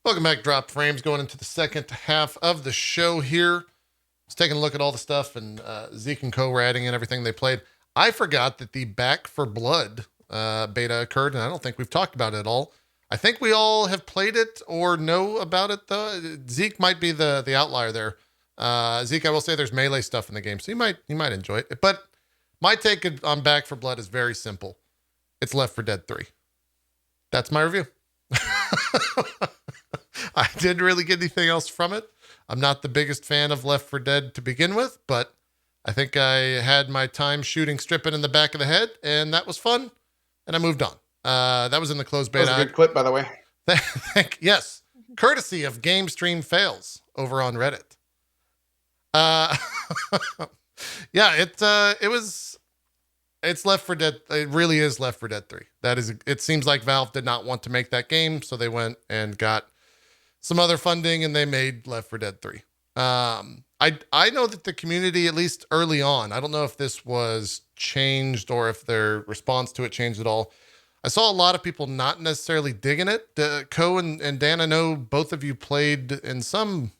Welcome back, Drop Frames. Going into the second half of the show here. I was taking a look at all the stuff and Zeke and Cohh were adding in everything they played. I forgot that the Back for Blood beta occurred, and I don't think we've talked about it at all. I think we all have played it or know about it, though. Zeke might be the outlier there. Zeke, I will say there's melee stuff in the game, so you might enjoy it. But my take on Back for Blood is very simple. It's Left 4 Dead 3. That's my review. I didn't really get anything else from it. I'm not the biggest fan of Left 4 Dead to begin with, but I think I had my time shooting Strippin in the back of the head, and that was fun, and I moved on. That was in the closed beta. That was a good clip, by the way. Yes, courtesy of Game Stream Fails over on Reddit. Yeah, it's Left 4 Dead. It really is Left 4 Dead 3. It seems like Valve did not want to make that game, so they went and got some other funding and they made Left 4 Dead 3. I know that the community, at least early on, I don't know if this was changed or if their response to it changed at all. I saw a lot of people not necessarily digging it. Cohh and Dan, I know both of you played in some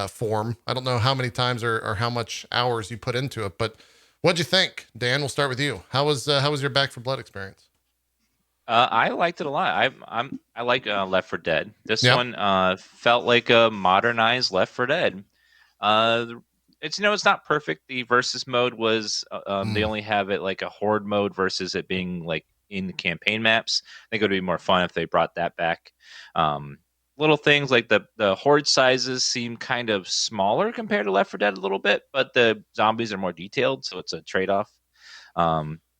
form. I don't know how many times or how much hours you put into it, but what'd you think? Dan, we'll start with you. How was your Back 4 Blood experience? I liked it a lot. I like Left 4 Dead. This one felt like a modernized Left 4 Dead. It's it's not perfect. The versus mode was they only have it like a horde mode versus it being like in the campaign maps. I think it would be more fun if they brought that back. Little things like the horde sizes seem kind of smaller compared to Left 4 Dead a little bit, but the zombies are more detailed, so it's a trade-off.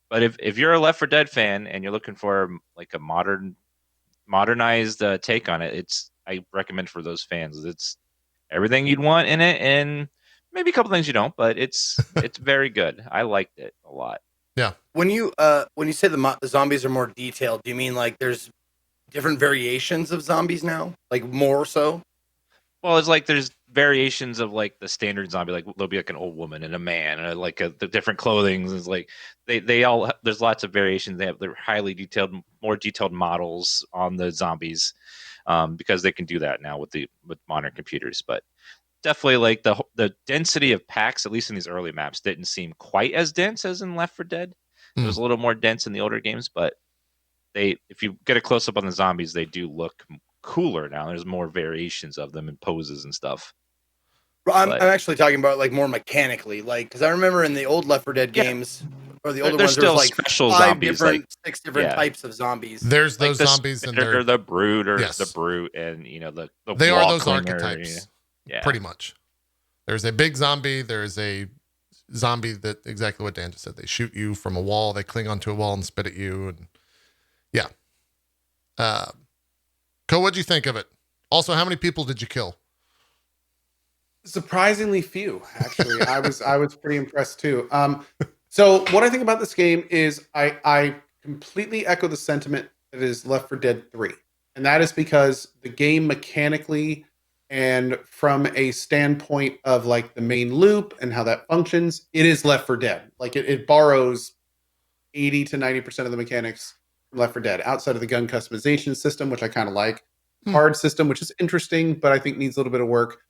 But if you're a Left 4 Dead fan and you're looking for like a modernized take on it, I recommend for those fans. It's everything you'd want in it, and maybe a couple things you don't, but it's very good. I liked it a lot. Yeah. When you say the zombies are more detailed, do you mean like there's different variations of zombies now, like more so? Well, it's like there's variations of like the standard zombie, like there'll be like an old woman and a man, and like the different clothing is like they all there's lots of variations. They have their highly detailed, more detailed models on the zombies because they can do that now with modern computers. But definitely like the density of packs, at least in these early maps, didn't seem quite as dense as in Left 4 Dead. It was a little more dense in the older games, but if you get a close up on the zombies, they do look cooler now. There's more variations of them and poses and stuff. I'm actually talking about like more mechanically, like because I remember in the old Left 4 Dead games or the older ones, there was like special zombies, six different types of zombies. There's those zombies and they're the brood or the brute, and the they are those clinger, archetypes. Yeah, pretty much. There's a big zombie. There's a zombie that exactly what Dan just said. They shoot you from a wall. They cling onto a wall and spit at you, and yeah. Cohh, what'd you think of it? Also, how many people did you kill? Surprisingly few, actually. I was pretty impressed too. So what I think about this game is I completely echo the sentiment that is Left 4 Dead 3. And that is because the game mechanically and from a standpoint of like the main loop and how that functions, it is Left 4 Dead. Like it borrows 80 to 90% of the mechanics from Left 4 Dead, outside of the gun customization system, which I kind of like. Card system, which is interesting, but I think needs a little bit of work.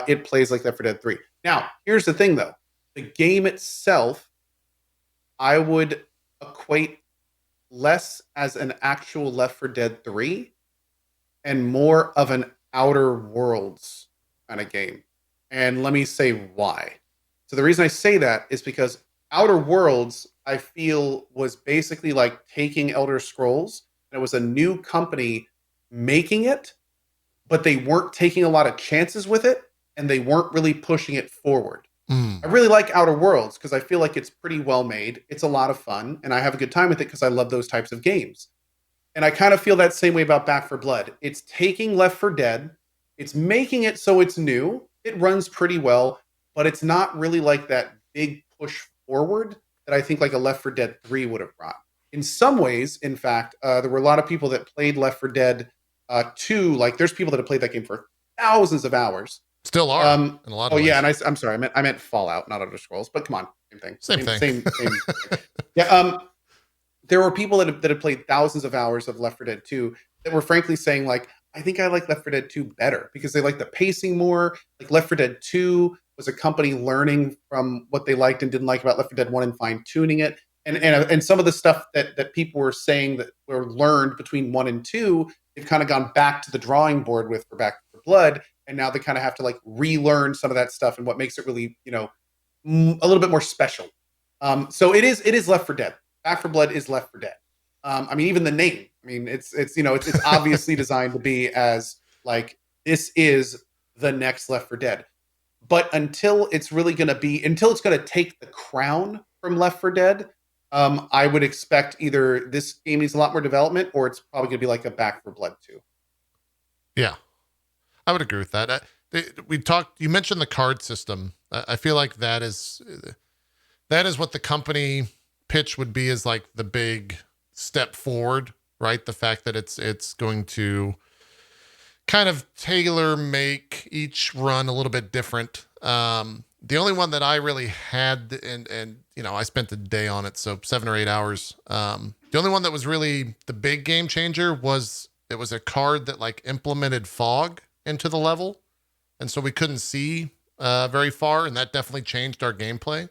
It plays like Left 4 Dead 3. Now, here's the thing, though. The game itself, I would equate less as an actual Left 4 Dead 3 and more of an Outer Worlds kind of game. And let me say why. So the reason I say that is because Outer Worlds, I feel, was basically like taking Elder Scrolls, and it was a new company making it, but they weren't taking a lot of chances with it, and they weren't really pushing it forward. I really like Outer Worlds because I feel like it's pretty well made. It's a lot of fun, and I have a good time with it because I love those types of games. And I kind of feel that same way about Back 4 Blood. It's taking Left 4 Dead, it's making it so it's new, it runs pretty well, but it's not really like that big push forward that I think like a Left 4 Dead 3 would have brought. In some ways, in fact, there were a lot of people that played Left 4 Dead 2. Like, there's people that have played that game for thousands of hours. Still are in a lot of ways. Yeah, and I'm sorry, I meant Fallout, not Elder Scrolls. But come on, same thing. Same thing. Yeah. There were people that had played thousands of hours of Left 4 Dead 2 that were frankly saying like, I think I like Left 4 Dead 2 better because they like the pacing more. Like Left 4 Dead 2 was a company learning from what they liked and didn't like about Left 4 Dead 1 and fine tuning it. And some of the stuff that people were saying that were learned between 1 and 2, they've kind of gone back to the drawing board with for Back 4 Blood, and now they kind of have to like relearn some of that stuff and what makes it really, you know, a little bit more special. So it is Left 4 Dead. Back 4 Blood is Left 4 Dead. I mean, even the name. I mean, it's you know, it's obviously designed to be as like this is the next Left 4 Dead. But until it's going to take the crown from Left 4 Dead, I would expect either this game needs a lot more development, or it's probably going to be like a Back 4 Blood 2. Yeah, I would agree with that. You mentioned the card system. I feel like that is what the company pitch would be, as like the big step forward, right? The fact that it's going to kind of tailor make each run a little bit different. The only one that I really had, and you know, I spent a day on it, so 7 or 8 hours. The only one that was really the big game changer was it was a card that like implemented fog into the level, and so we couldn't see very far, and that definitely changed our gameplay.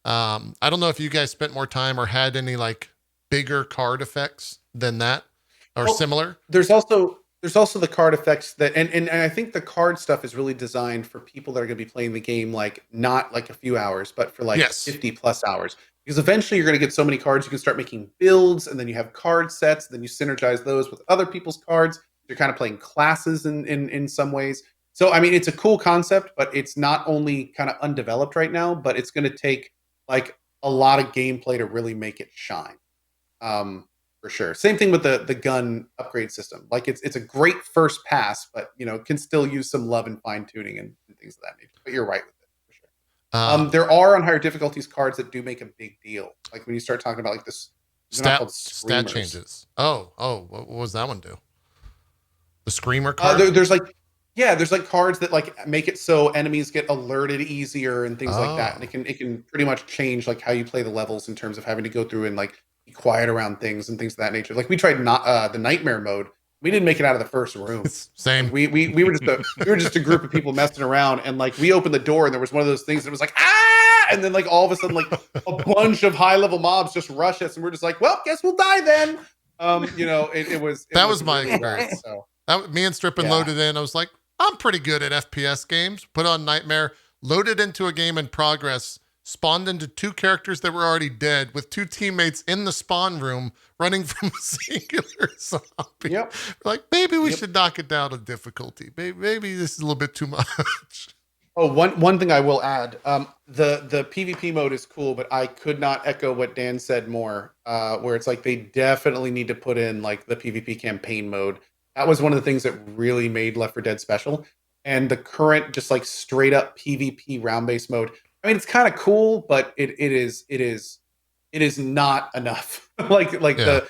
I don't know if you guys spent more time or had any like bigger card effects than that, or similar. There's also the card effects that, and I think the card stuff is really designed for people that are going to be playing the game like not like a few hours, but for like 50 plus hours. Because eventually you're going to get so many cards, you can start making builds, and then you have card sets, then you synergize those with other people's cards. You're kind of playing classes in some ways. So I mean, it's a cool concept, but it's not only kind of undeveloped right now, but it's going to take like a lot of gameplay to really make it shine. For sure. Same thing with the gun upgrade system. Like it's a great first pass, but you know, can still use some love and fine tuning and things of that nature. But you're right with it for sure. There are on higher difficulties cards that do make a big deal. Like when you start talking about like this stat changes. Oh, what was that one do? The screamer card? There's like cards that like make it so enemies get alerted easier and things like that. And it can pretty much change like how you play the levels in terms of having to go through and like be quiet around things and things of that nature. Like we tried the nightmare mode. We didn't make it out of the first room. Same. We were just a group of people messing around, and like we opened the door and there was one of those things that was like and then like all of a sudden like a bunch of high level mobs just rush us, and we're just like, well, guess we'll die then. You know, it was my really experience. So. Me and Strippin loaded in. I was like, I'm pretty good at FPS games. Put on Nightmare, loaded into a game in progress, spawned into 2 characters that were already dead with 2 teammates in the spawn room running from a singular zombie. Yep. Like, maybe we should knock it down to difficulty. Maybe this is a little bit too much. Oh, one thing I will add, the PvP mode is cool, but I could not echo what Dan said more, where it's like they definitely need to put in like the PvP campaign mode. That was one of the things that really made Left 4 Dead special. And the current just like straight up PvP round-based mode, I mean, it's kind of cool, but it is not enough. The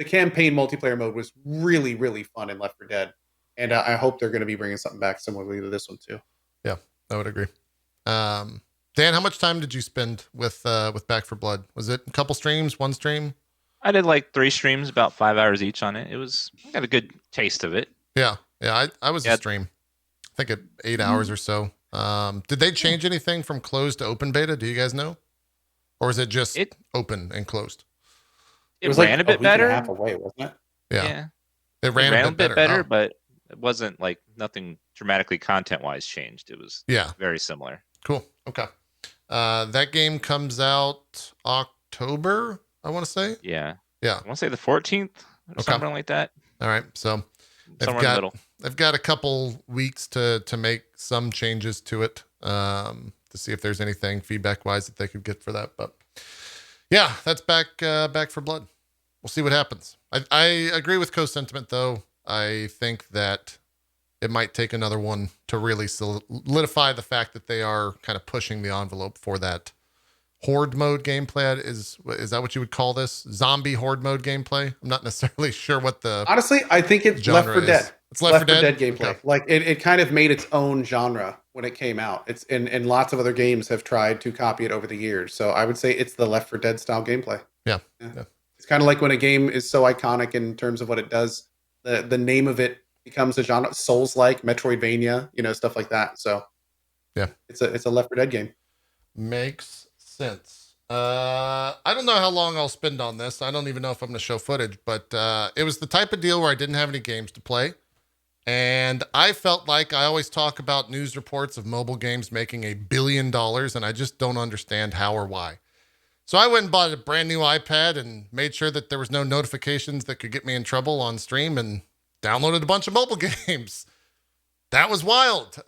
campaign multiplayer mode was really, really fun in Left 4 Dead, and I hope they're going to be bringing something back similarly to this one too. Yeah, I would agree. Dan, how much time did you spend with Back 4 Blood? Was it a couple streams, one stream? I did like 3 streams, about 5 hours each on it. I got a good taste of it. Yeah. I was a stream. I think at 8 hours or so. Did they change anything from closed to open beta? Do you guys know? Or is it just open and closed? It was ran like a bit better. Half away, wasn't it? Yeah. It ran a bit better, but it wasn't like nothing dramatically content-wise changed. It was very similar. Cool. Okay. That game comes out October, I want to say. Yeah. I want to say the 14th or something like that. All right. So somewhere in the middle. They've got a couple weeks to make some changes to it, to see if there's anything feedback wise that they could get for that. But yeah, that's Back 4 Blood. We'll see what happens. I agree with Cohh's sentiment though. I think that it might take another one to really solidify the fact that they are kind of pushing the envelope for that horde mode gameplay. Is that what you would call this? Zombie horde mode gameplay? I'm not necessarily sure what the honestly, I think it's Left 4 Dead. It's Left 4 Dead gameplay. Okay. Like it kind of made its own genre when it came out. It's and lots of other games have tried to copy it over the years. So I would say it's the Left 4 Dead style gameplay. Yeah. It's kind of like when a game is so iconic in terms of what it does, the name of it becomes a genre, Souls-like, Metroidvania, stuff like that. So yeah, it's a Left 4 Dead game. Makes sense. I don't know how long I'll spend on this. I don't even know if I'm going to show footage, but it was the type of deal where I didn't have any games to play. And I felt like I always talk about news reports of mobile games making $1 billion, and I just don't understand how or why. So I went and bought a brand new iPad and made sure that there was no notifications that could get me in trouble on stream and downloaded a bunch of mobile games. That was wild.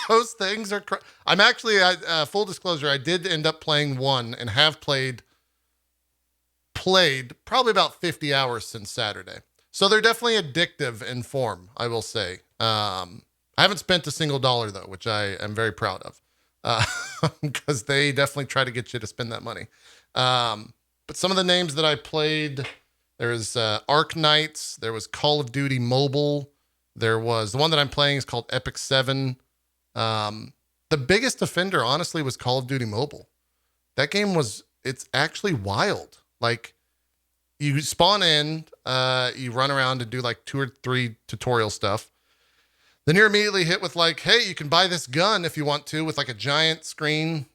Those things are... I'm actually, full disclosure, I did end up playing one and have played probably about 50 hours since Saturday. So they're definitely addictive in form, I will say. I haven't spent a single dollar, though, which I am very proud of. Because they definitely try to get you to spend that money. But some of the names that I played, there's Ark Knights, there was Call of Duty Mobile, there was the one that I'm playing is called Epic 7. The biggest offender, honestly, was Call of Duty Mobile. That game it's actually wild. Like, you spawn in, you run around and do like 2 or 3 tutorial stuff. Then you're immediately hit with like, hey, you can buy this gun if you want to, with like a giant screen,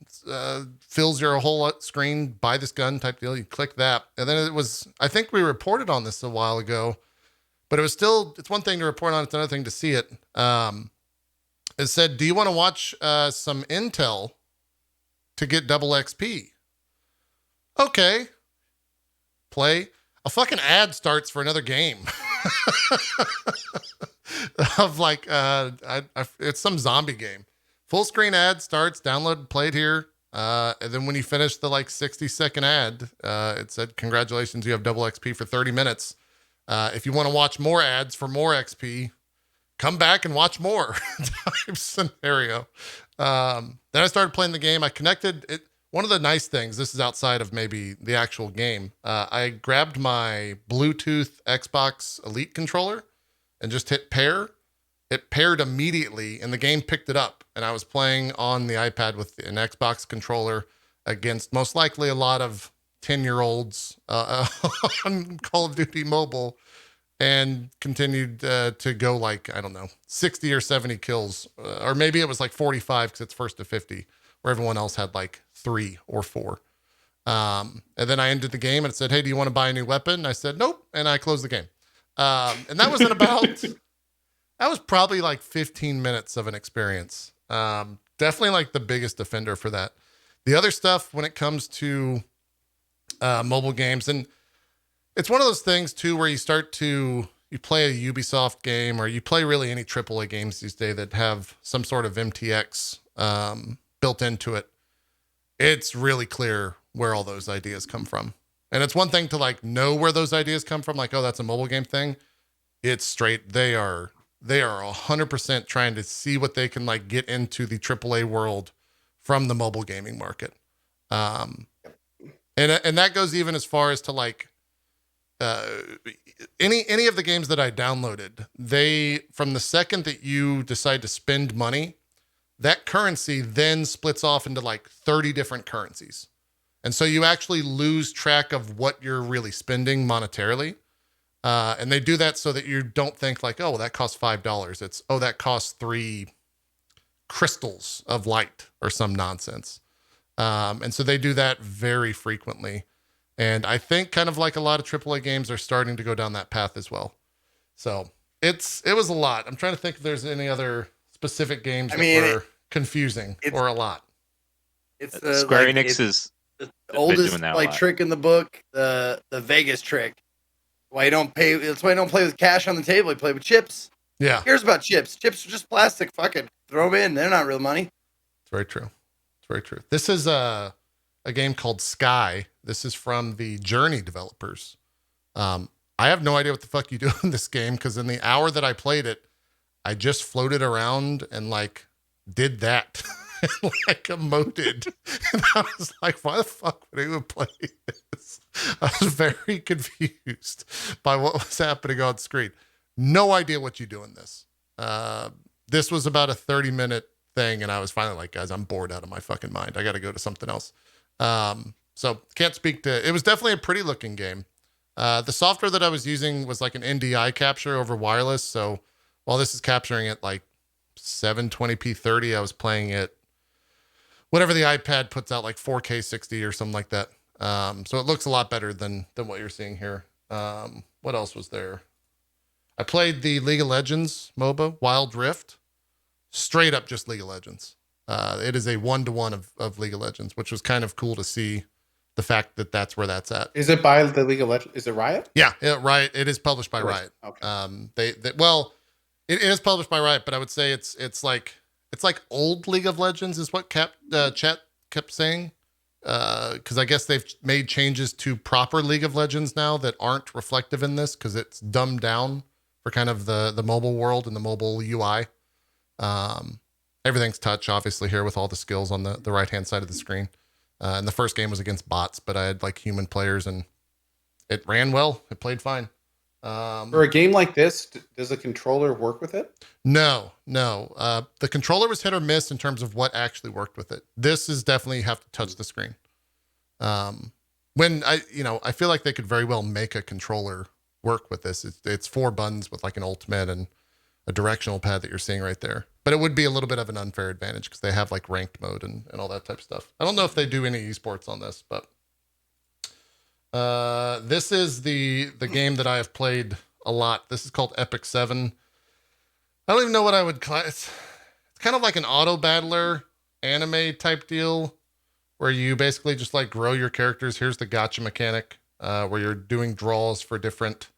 fills your whole screen, buy this gun type deal. You click that. And then I think we reported on this a while ago, but it's one thing to report on, it's another thing to see it. It said, do you want to watch some intel to get double XP? Okay. Play. A fucking ad starts for another game. Of like, it's some zombie game. Full screen ad starts, download, played here. And then when you finish the like 60-second ad, it said, congratulations, you have double XP for 30 minutes. If you want to watch more ads for more XP, come back and watch more type scenario. Then I started playing the game. I connected it. One of the nice things, this is outside of maybe the actual game. I grabbed my Bluetooth Xbox Elite controller and just hit pair. It paired immediately and the game picked it up. And I was playing on the iPad with an Xbox controller against most likely a lot of 10-year-olds on Call of Duty Mobile, and continued to go like, I don't know, 60 or 70 kills. Or maybe it was like 45 because it's first to 50, where everyone else had like 3 or 4. And then I ended the game and it said, hey, do you want to buy a new weapon? I said, nope. And I closed the game. And that was that was probably like 15 minutes of an experience. Definitely like the biggest offender for that. The other stuff when it comes to mobile games, and it's one of those things too, where you play a Ubisoft game, or you play really any AAA games these days that have some sort of MTX built into it. It's really clear where all those ideas come from. And it's one thing to like know where those ideas come from, like, oh, that's a mobile game thing. It's straight. They are 100% trying to see what they can like get into the AAA world from the mobile gaming market. And that goes even as far as to like, any of the games that I downloaded, from the second that you decide to spend money, that currency then splits off into like 30 different currencies. And so you actually lose track of what you're really spending monetarily. And they do that so that you don't think like, oh, well, that costs $5. It's, oh, that costs 3 crystals of light or some nonsense. And so they do that very frequently. And I think kind of like a lot of AAA games are starting to go down that path as well. So it was a lot. I'm trying to think if there's any other specific games that were confusing or a lot. It's Square Enix is the oldest like trick in the book, the Vegas trick. Why you don't pay? That's why you don't play with cash on the table. You play with chips. Yeah. Who cares about chips? Chips are just plastic. Fuck it. Throw them in. They're not real money. It's very true. It's very true. This is a game called Sky. This is from the Journey developers. I have no idea what the fuck you do in this game, because in the hour that I played it, I just floated around and like did that. And like emoted. And I was like, why the fuck would anyone play this? I was very confused by what was happening on screen. No idea what you do in this. This was about a 30-minute thing, and I was finally like, guys, I'm bored out of my fucking mind. I got to go to something else. So can't speak to, it was definitely a pretty looking game. The software that I was using was like an NDI capture over wireless. So while this is capturing at like 720p 30, I was playing it whatever the iPad puts out, like 4K 60 or something like that. So it looks a lot better than what you're seeing here. What else was there? I played the League of Legends MOBA, Wild Rift. Straight up just League of Legends. It is a 1-to-1 of League of Legends, which was kind of cool to see the fact that that's where that's at. Is it by the League of Legends? Is it Riot? Yeah, Riot. It is published by Riot. Okay. Well, it is published by Riot, but I would say it's like old League of Legends is what chat kept saying. Because I guess they've made changes to proper League of Legends now that aren't reflective in this because it's dumbed down for kind of the mobile world and the mobile UI. Everything's touch, obviously, here with all the skills on the right-hand side of the screen. And the first game was against bots, but I had like human players and it ran well. It played fine. For a game like this, does a controller work with it? No. The controller was hit or miss in terms of what actually worked with it. This is definitely you have to touch the screen. When I feel like they could very well make a controller work with this. It's 4 buttons with like an ultimate and a directional pad that you're seeing right there. But it would be a little bit of an unfair advantage because they have like ranked mode and all that type of stuff. I don't know if they do any esports on this, but this is the game that I have played a lot. This is called Epic 7. I don't even know what I would call it. It's kind of like an auto battler anime type deal where you basically just like grow your characters. Here's the gacha mechanic where you're doing draws for different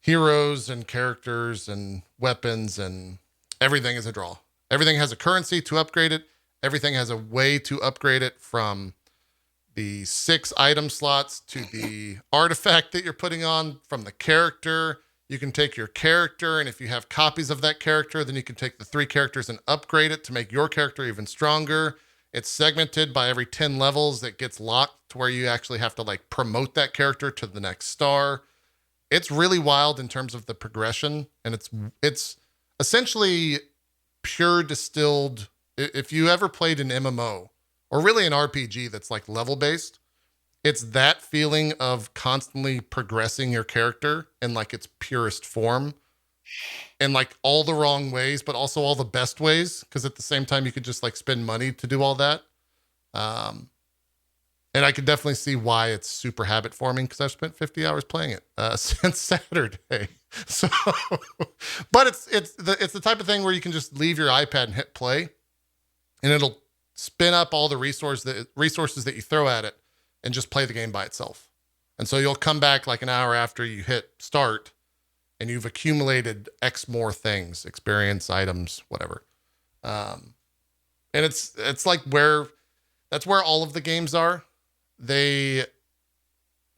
heroes and characters and weapons, and everything is a draw. Everything has a currency to upgrade it. Everything has a way to upgrade it, from the 6 item slots to the artifact that you're putting on, from the character. You can take your character, and if you have copies of that character, then you can take the 3 characters and upgrade it to make your character even stronger. It's segmented by every 10 levels that gets locked to where you actually have to like promote that character to the next star. It's really wild in terms of the progression, and it's essentially pure distilled. If you ever played an MMO or really an RPG that's like level based, it's that feeling of constantly progressing your character in like its purest form, in like all the wrong ways, but also all the best ways. Cause at the same time, you could just like spend money to do all that. And I could definitely see why it's super habit forming, because I've spent 50 hours playing it since Saturday. So, but it's the type of thing where you can just leave your iPad and hit play, and it'll spin up all the resources that you throw at it and just play the game by itself. And so you'll come back like an hour after you hit start, and you've accumulated X more things, experience, items, whatever. And it's like that's where all of the games are.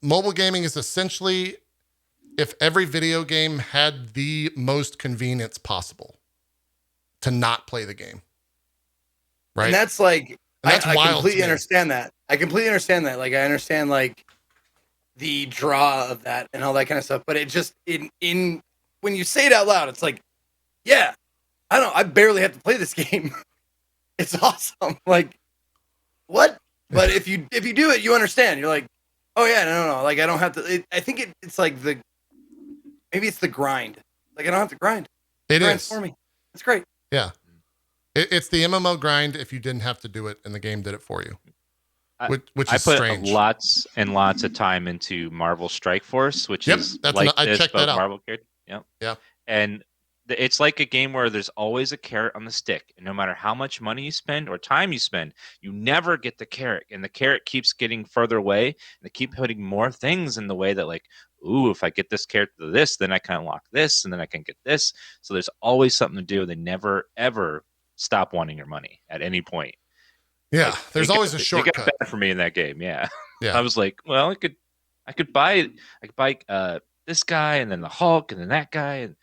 Mobile gaming is essentially if every video game had the most convenience possible to not play the game. Right. And that's like, and that's I wild. completely understand that. I completely understand that. Like, I understand like the draw of that and all that kind of stuff. But it just in when you say it out loud, it's like, yeah, I barely have to play this game. It's awesome. Like, what? But if you do it, you understand. You're like, oh yeah, no. Like, I don't have to. I think it's like maybe it's the grind. Like, I don't have to grind. It grinds is for me. It's great. Yeah, it's the MMO grind. If you didn't have to do it, and the game did it for you, which is strange. I put lots and lots of time into Marvel Strike Force, which is like I checked that out. Marvel character. Yep. Yeah. And it's like a game where there's always a carrot on the stick, and no matter how much money you spend or time you spend, you never get the carrot, and the carrot keeps getting further away, and they keep putting more things in the way that, like, ooh, if I get this carrot to this, then I can unlock this, and then I can get this. So there's always something to do. They never ever stop wanting your money at any point. Yeah, like, there's always a shortcut. It got bad for me in that game. Yeah. Yeah. I was like, well, I could buy this guy, and then the Hulk, and then that guy, and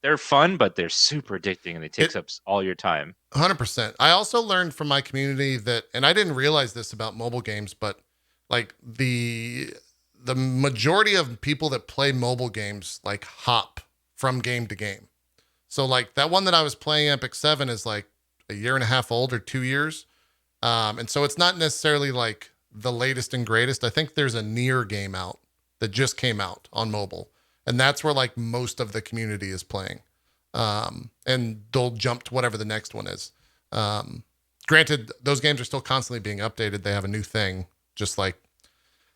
they're fun, but they're super addicting, and they take up all your time. 100%. I also learned from my community that, and I didn't realize this about mobile games, but like the majority of people that play mobile games like hop from game to game. So like that one that I was playing, Epic 7, is like a year and a half old or 2 years. And so it's not necessarily like the latest and greatest. I think there's a Nier game out that just came out on mobile. And that's where like most of the community is playing. And they'll jump to whatever the next one is. Granted, those games are still constantly being updated. They have a new thing, just like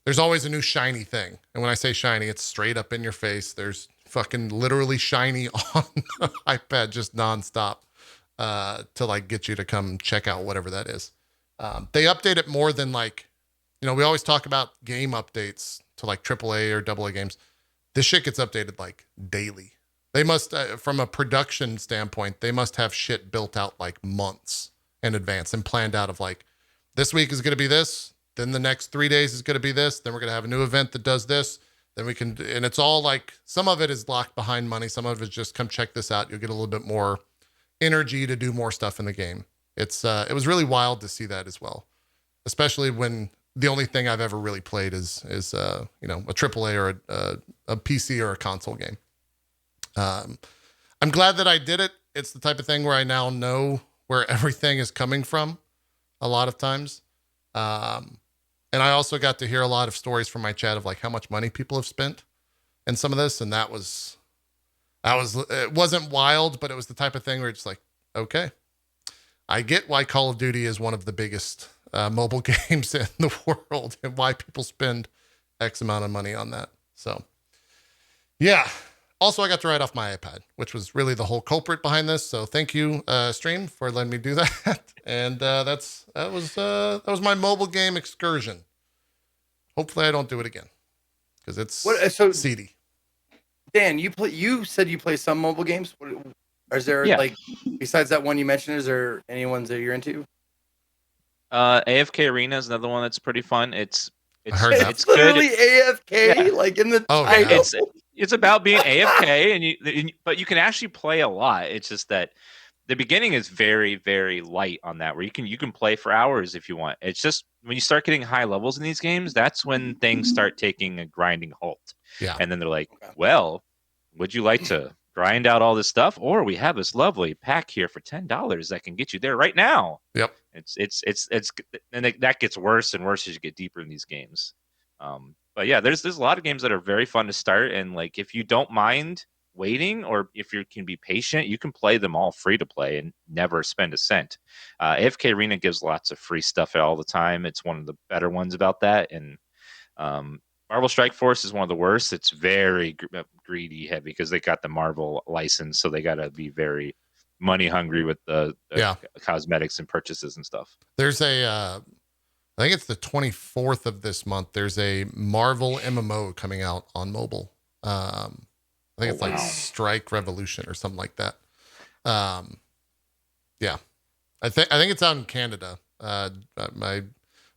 there's always a new shiny thing. And when I say shiny, it's straight up in your face. There's fucking literally shiny on the iPad just nonstop to like get you to come check out whatever that is. They update it more than like, you know, we always talk about game updates to like AAA or AA games. This shit gets updated like daily. They must, from a production standpoint, they must have shit built out like months in advance and planned out of like, this week is going to be this. Then the next 3 days is going to be this. Then we're going to have a new event that does this. Then we can, and it's all like, some of it is locked behind money. Some of it is just come check this out. You'll get a little bit more energy to do more stuff in the game. It was really wild to see that as well, especially when the only thing I've ever really played is you know, a AAA or a PC or a console game. I'm glad that I did it. It's the type of thing where I now know where everything is coming from a lot of times. And I also got to hear a lot of stories from my chat of like how much money people have spent in some of this. And it wasn't wild, but it was the type of thing where it's like, okay, I get why Call of Duty is one of the biggest mobile games in the world and why people spend X amount of money on that. So yeah. Also, I got to write off my iPad, which was really the whole culprit behind this. So thank you, stream, for letting me do that. And that was my mobile game excursion. Hopefully, I don't do it again because it's seedy. Dan, you said you play some mobile games. Is there like besides that one you mentioned? Is there any ones that you're into? AFK Arena is another one that's pretty fun. It's it's literally good. AFK, like in the title. It's about being AFK, but you can actually play a lot. It's just that the beginning is very, very light on that, where you can play for hours if you want. It's just when you start getting high levels in these games, that's when things start taking a grinding halt. Yeah. And then they're like, well, would you like to grind out all this stuff? Or we have this lovely pack here for $10 that can get you there right now. Yep. It's and that gets worse and worse as you get deeper in these games. But yeah, there's a lot of games that are very fun to start, and like if you don't mind waiting or if you can be patient, you can play them all free to play and never spend a cent. AFK Arena gives lots of free stuff all the time. It's one of the better ones about that. And Marvel Strike Force is one of the worst. It's very greedy heavy because they got the Marvel license, so they got to be very money hungry with the cosmetics and purchases and stuff. There's I think it's the 24th of this month. There's a Marvel MMO coming out on mobile. I think it's like Strike Revolution or something like that. Yeah, I think it's out in Canada. My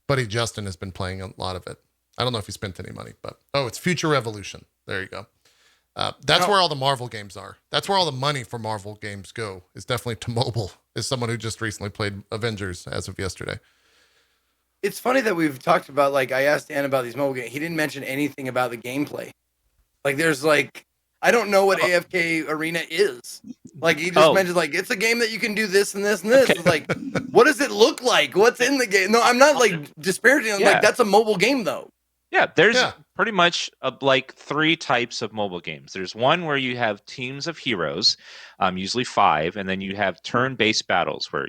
buddy Justin has been playing a lot of it. I don't know if he spent any money, but it's Future Revolution. There you go. That's where all the Marvel games are. That's where all the money for Marvel games go. Is definitely to mobile. As someone who just recently played Avengers as of yesterday. It's funny that we've talked about, like, I asked Dan about these mobile games. He didn't mention anything about the gameplay. Like, there's, like, I don't know what AFK Arena is. Like, he just mentioned, like, it's a game that you can do this and this and this. Okay. It's like, what does it look like? What's in the game? No, I'm not, like, disparaging. Like, that's a mobile game, though. Yeah, there's pretty much like 3 types of mobile games. There's one where you have teams of heroes, usually 5, and then you have turn-based battles where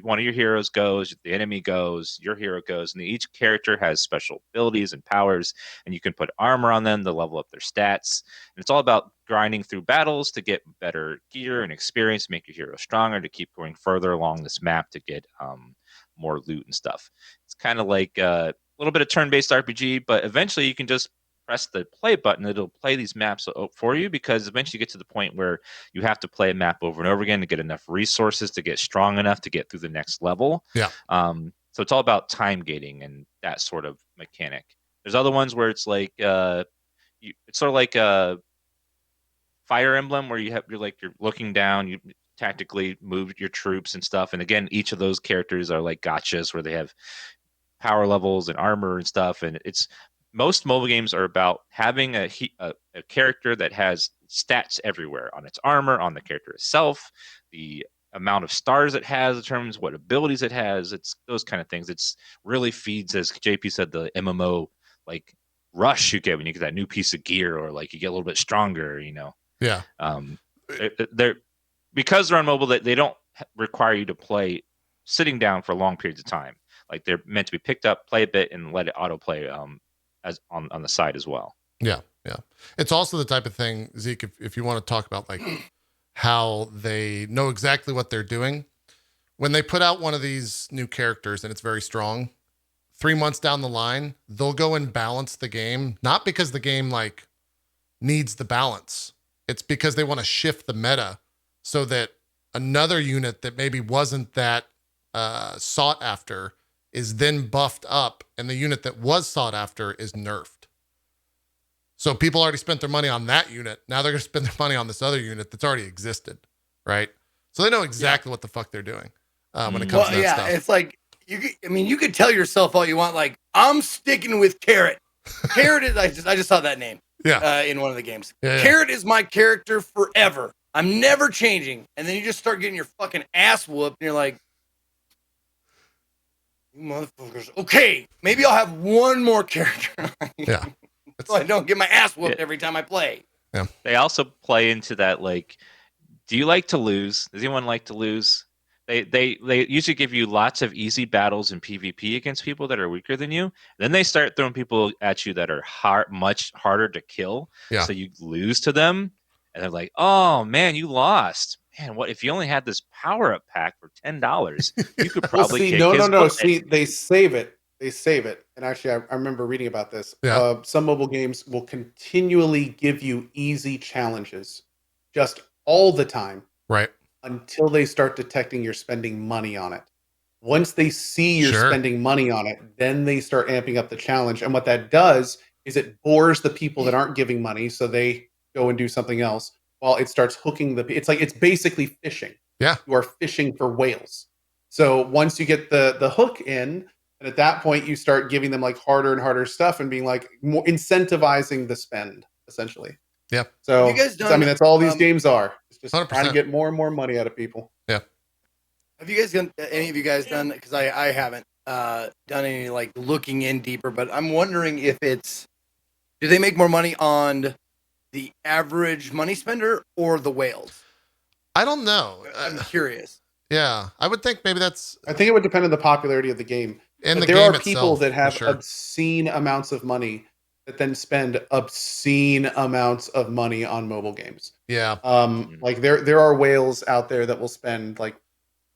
one of your heroes goes, the enemy goes, your hero goes, and each character has special abilities and powers, and you can put armor on them to level up their stats. And it's all about grinding through battles to get better gear and experience, make your hero stronger, to keep going further along this map to get more loot and stuff. It's kind of like a little bit of turn-based RPG, but eventually you can just press the play button. It'll play these maps for you, because eventually you get to the point where you have to play a map over and over again to get enough resources to get strong enough to get through the next level. Yeah. So it's all about time gating and that sort of mechanic. There's other ones where it's like it's sort of like a Fire Emblem, where you're looking down, you tactically move your troops and stuff. And again, each of those characters are like gotchas where they have power levels and armor and stuff. And most mobile games are about having a character that has stats everywhere on its armor, on the character itself, the amount of stars it has determines what abilities it has. It's those kind of things. It's really feeds, as JP said, the MMO like rush you get when you get that new piece of gear, or like you get a little bit stronger, you know. Yeah. They're because they're on mobile, they don't require you to play sitting down for long periods of time. Like they're meant to be picked up, play a bit, and let it autoplay as on the side as well. Yeah, yeah. It's also the type of thing, Zeke, if you want to talk about like how they know exactly what they're doing. When they put out one of these new characters and it's very strong, 3 months down the line, they'll go and balance the game, not because the game like needs the balance. It's because they want to shift the meta so that another unit that maybe wasn't that sought after is then buffed up, and the unit that was sought after is nerfed. So people already spent their money on that unit. Now they're going to spend their money on this other unit that's already existed, right? So they know exactly what the fuck they're doing when it comes to that stuff. It's like you could tell yourself all you want. Like, I'm sticking with Carrot. Carrot is I just saw that name. Yeah. In one of the games. Yeah, yeah. Carrot is my character forever. I'm never changing. And then you just start getting your fucking ass whooped, and you're like, you motherfuckers. Okay, maybe I'll have one more character. Yeah. So I don't get my ass whooped every time I play. Yeah. They also play into that, like, do you like to lose? Does anyone like to lose? They usually give you lots of easy battles in PvP against people that are weaker than you. Then they start throwing people at you that are much harder to kill. Yeah. So you lose to them, and they're like, "Oh man, you lost. Man, what if you only had this power-up pack for $10? You could probably kick his butt." See, they save it. And actually, I remember reading about this. Yeah. Some mobile games will continually give you easy challenges just all the time. Right. Until they start detecting you're spending money on it. Once they see you're spending money on it, then they start amping up the challenge. And what that does is it bores the people that aren't giving money, so they go and do something else, while it starts hooking it's basically fishing. Yeah. You are fishing for whales. So once you get the hook in, and at that point you start giving them like harder and harder stuff and being like more incentivizing the spend, essentially. Yeah. So Have you guys done, that's all these games are. It's just 100%. trying to get more and more money out of people. Yeah. Have you guys done any of you guys done? Because I haven't done any like looking in deeper, but I'm wondering if do they make more money on the average money spender or the whales? I don't know. I'm curious. Yeah. I would think maybe that's I think it would depend on the popularity of the game. in the There game are people itself, that have for sure. obscene amounts of money that then spend obscene amounts of money on mobile games. Yeah. Like there are whales out there that will spend like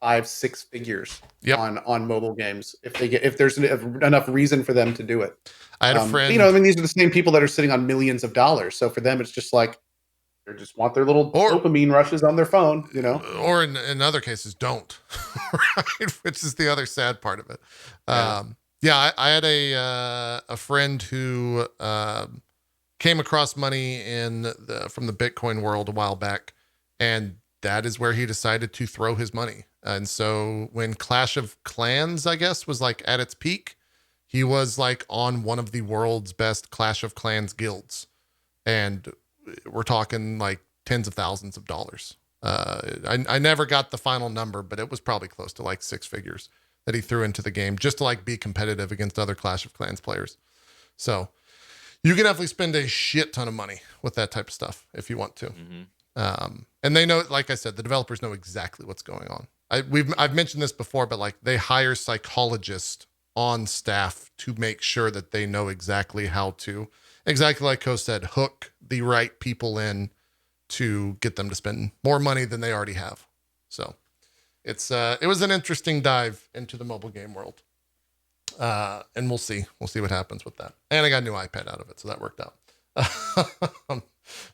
5-6 figures Yep. on mobile games if there's enough reason for them to do it. I had a friend. These are the same people that are sitting on millions of dollars. So for them, it's just like they just want their little dopamine rushes on their phone, Or in other cases, don't. Right? Which is the other sad part of it. Yeah. I had a friend who came across money from the Bitcoin world a while back, and that is where he decided to throw his money. And so when Clash of Clans, I guess, was like at its peak, he was like on one of the world's best Clash of Clans guilds. And we're talking like tens of thousands of dollars. I never got the final number, but it was probably close to like 6 figures that he threw into the game just to like be competitive against other Clash of Clans players. So you can definitely spend a shit ton of money with that type of stuff if you want to. Mm-hmm. And they know, like I said, the developers know exactly what's going on. I've mentioned this before, but like they hire psychologists on staff to make sure that they know exactly how to, exactly like Cohh said, hook the right people in to get them to spend more money than they already have. So it was an interesting dive into the mobile game world. And we'll see what happens with that. And I got a new iPad out of it, so that worked out.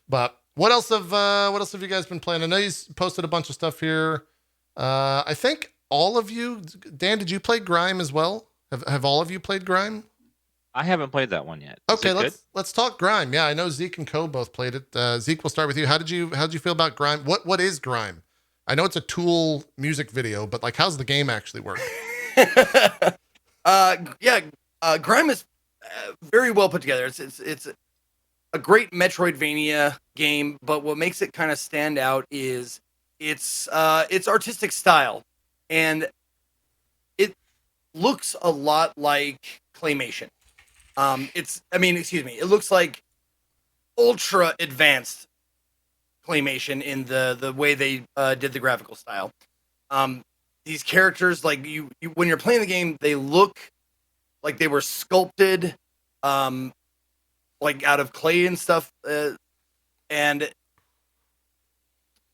But what else have you guys been playing? I know you posted a bunch of stuff here. I think all of you, Dan, did you play GRIME as well? Have all of you played GRIME? I haven't played that one yet. Is Okay, it let's talk GRIME. Yeah, I know Zeke and Cohh both played it. Zeke, we'll start with you. How did you feel about GRIME? What is GRIME? I know it's a Tool music video, but like, how's the game actually work? GRIME is very well put together. It's a great Metroidvania game, but what makes it kind of stand out is its artistic style, and it looks a lot like claymation. It looks like ultra advanced claymation in the way they did the graphical style. These characters, like you when you're playing the game, they look like they were sculpted, like out of clay and stuff. And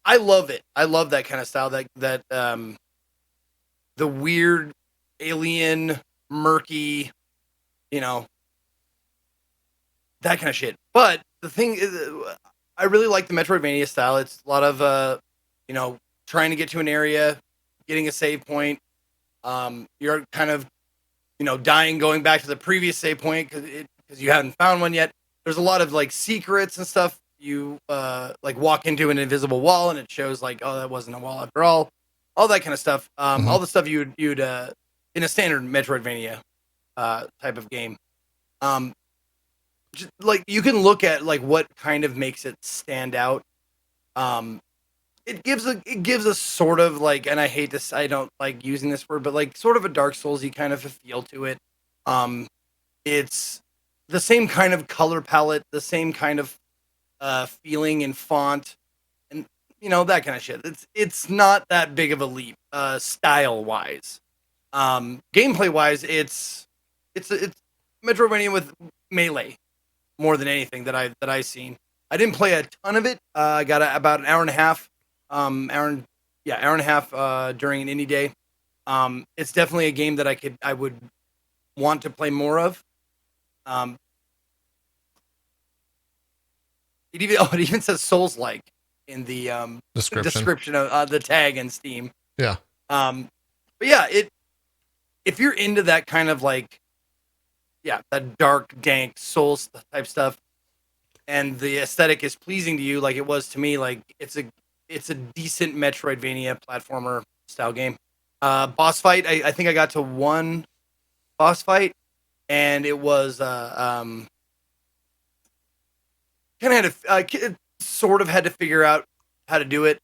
I love it. I love that kind of style. That the weird alien, murky, that kind of shit. But the thing is, I really like the Metroidvania style. It's a lot of trying to get to an area, getting a save point. You're kind of dying, going back to the previous save point because you haven't found one yet. There's a lot of like secrets and stuff. You like walk into an invisible wall and it shows like, oh, that wasn't a wall after all that kind of stuff. All the stuff you'd in a standard Metroidvania type of game. Just, like you can look at like what kind of makes it stand out. It gives a sort of like, and I hate this, I don't like using this word, but like sort of a Dark Souls-y kind of a feel to it. It's the same kind of color palette, the same kind of feeling and font, and that kind of shit. It's not that big of a leap, style wise. Gameplay wise, it's Metroidvania with melee more than anything that I've seen. I didn't play a ton of it. I got about an hour and a half. Hour and a half during an indie day. It's definitely a game that I would want to play more of. It even says Souls-like in the description of the tag in Steam. Yeah. But yeah, if you're into that kind of like, that dark, dank Souls type stuff, and the aesthetic is pleasing to you, like it was to me, like it's a decent Metroidvania platformer style game. Boss fight, I think I got to one boss fight, and it was kind of sort of had to figure out how to do it.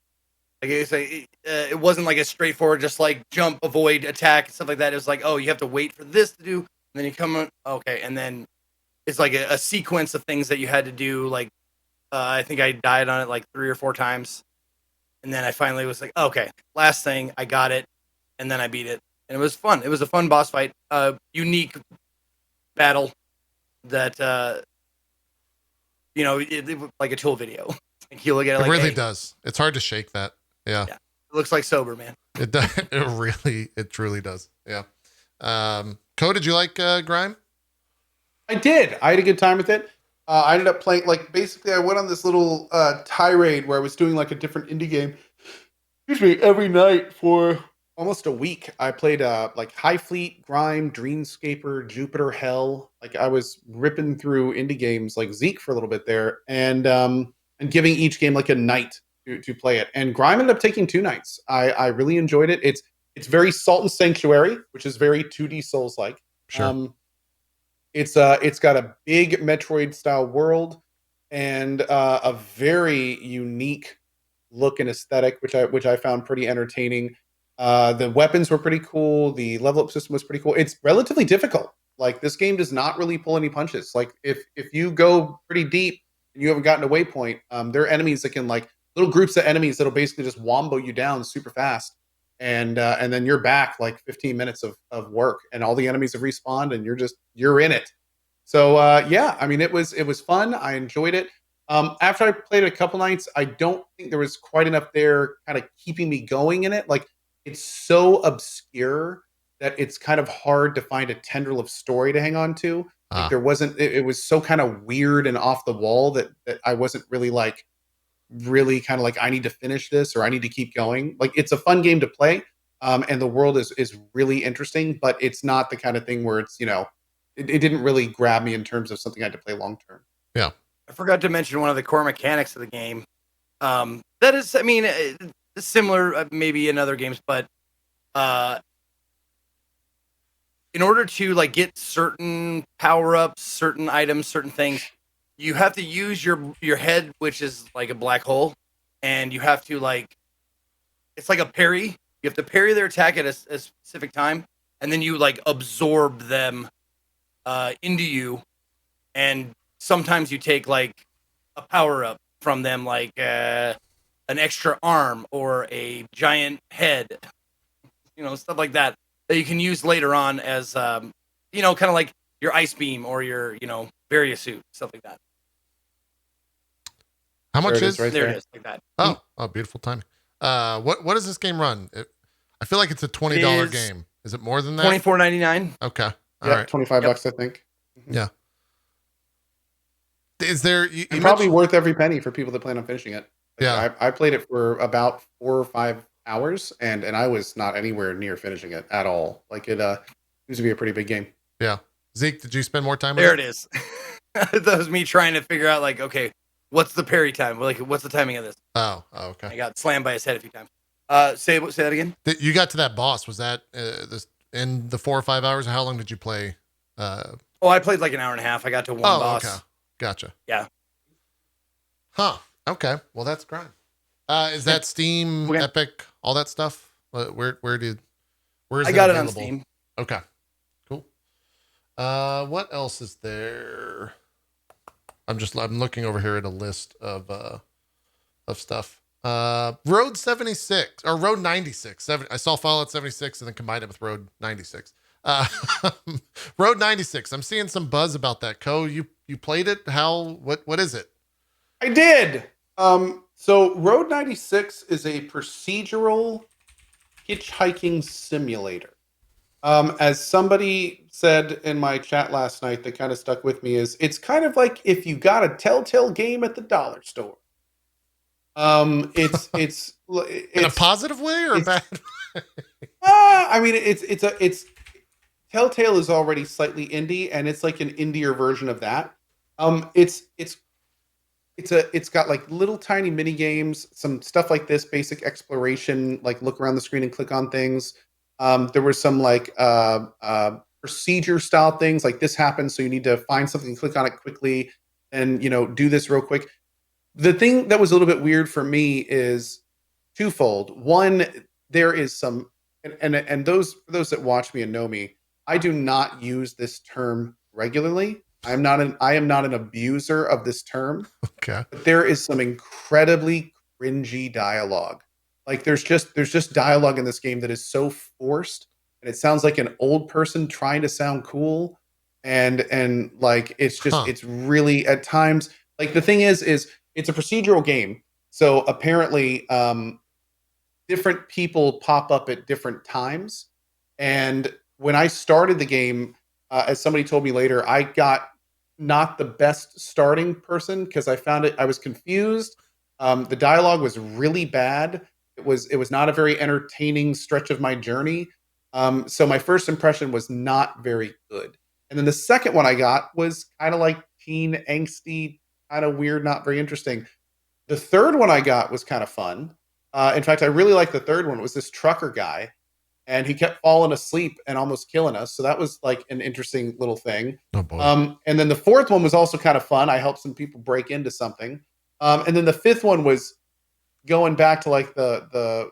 Like it wasn't like a straightforward just like jump, avoid, attack, stuff like that. It was like, oh, you have to wait for this to do, and then you come on, okay, and then it's like a sequence of things that you had to do. Like I think I died on it like 3 or 4 times. And then I finally was like, okay, last thing, I got it. And then I beat it. And it was fun. It was a fun boss fight. Unique battle that, it like a tool video. Like you look at it like, it really does. It's hard to shake that. Yeah. It looks like sober, man. It does. It truly does. Yeah. Cohh, did you like Grime? I did. I had a good time with it. I ended up playing, like, basically I went on this little tirade where I was doing like a different indie game, every night for almost a week. I played like High Fleet, Grime, Dreamscaper, Jupiter, Hell. Like I was ripping through indie games like Zeke for a little bit there, and giving each game like a night to play it. And Grime ended up taking 2 nights. I really enjoyed it. It's very Salt and Sanctuary, which is very 2D Souls-like. Sure. It's got a big Metroid style world and a very unique look and aesthetic, which I found pretty entertaining. The weapons were pretty cool. The level up system was pretty cool. It's relatively difficult. Like this game does not really pull any punches. Like if you go pretty deep and you haven't gotten a waypoint, there are enemies that can like little groups of enemies that'll basically just wombo you down super fast. And then you're back like 15 minutes of work, and all the enemies have respawned, and you're in it. So yeah, I mean it was fun. I enjoyed it. After I played it a couple nights, I don't think there was quite enough there kind of keeping me going in it. Like it's so obscure that it's kind of hard to find a tendril of story to hang on to. Like there wasn't. It was so kind of weird and off the wall that I wasn't really like. Really kind of like I need to finish this or I need to keep going. Like it's a fun game to play, and the world is really interesting, but it's not the kind of thing where it's it didn't really grab me in terms of something I had to play long term. Yeah, I forgot to mention one of the core mechanics of the game. That is, I mean, it's similar maybe in other games, but in order to like get certain power ups, certain items, certain things. You have to use your head, which is like a black hole, and you have to like, it's like a parry. You have to parry their attack at a specific time, and then you like absorb them into you, and sometimes you take like a power up from them, like an extra arm or a giant head, stuff like that that you can use later on as kind of like your ice beam or your Varia suit, stuff like that. How much is right there? It is, like that. Oh, beautiful timing. What does this game run? I feel like it's a $20 game. Is it more than that? $24.99. Okay. All yeah, right. $25, I think. Yeah. Is there? And probably worth every penny for people that plan on finishing it. Yeah. I played it for about 4 or 5 hours, and I was not anywhere near finishing it at all. Like it seems to be a pretty big game. Yeah. Zeke, did you spend more time? There it is. That was me trying to figure out, like, okay, what's the parry time? Like, what's the timing of this? Oh, okay. I got slammed by his head a few times. Say that again. You got to that boss. Was that this in the 4 or 5 hours? Or how long did you play? I played like an hour and a half. I got to one boss. Okay. Gotcha. Yeah. Huh. Okay. Well, that's GRIME. Is that Steam, Epic, all that stuff? Where is I got it on Steam. Okay. Cool. What else is there? I'm looking over here at a list of stuff. Road 76 or Road 96. I saw Fallout 76 and then combined it with Road 96. Road 96. I'm seeing some buzz about that. Cohh, you played it? What is it? I did. So Road 96 is a procedural hitchhiking simulator. As somebody said in my chat last night that kind of stuck with me is it's kind of like if you got a Telltale game at the dollar store. It's in a positive way or a bad way? I mean, it's Telltale is already slightly indie, and it's like an indier version of that. It's got like little tiny mini games, some stuff like this, basic exploration, like look around the screen and click on things. There were some like procedure style things, like this happens, so you need to find something, click on it quickly, and do this real quick. The thing that was a little bit weird for me is twofold. One, there is some, and those that watch me and know me, I do not use this term regularly. I am not an abuser of this term. Okay. But there is some incredibly cringy dialogue. Like there's just dialogue in this game that is so forced, and it sounds like an old person trying to sound cool, and like it's just it's really at times, like the thing is it's a procedural game. So apparently different people pop up at different times. And when I started the game, as somebody told me later, I got not the best starting person because I was confused. The dialogue was really bad. It was not a very entertaining stretch of my journey. So my first impression was not very good. And then the second one I got was kind of like teen angsty, kind of weird, not very interesting. The third one I got was kind of fun. In fact, I really liked the third one. It was this trucker guy, and he kept falling asleep and almost killing us. So that was like an interesting little thing. Oh boy. And then the fourth one was also kind of fun. I helped some people break into something. And then the fifth one was going back to like the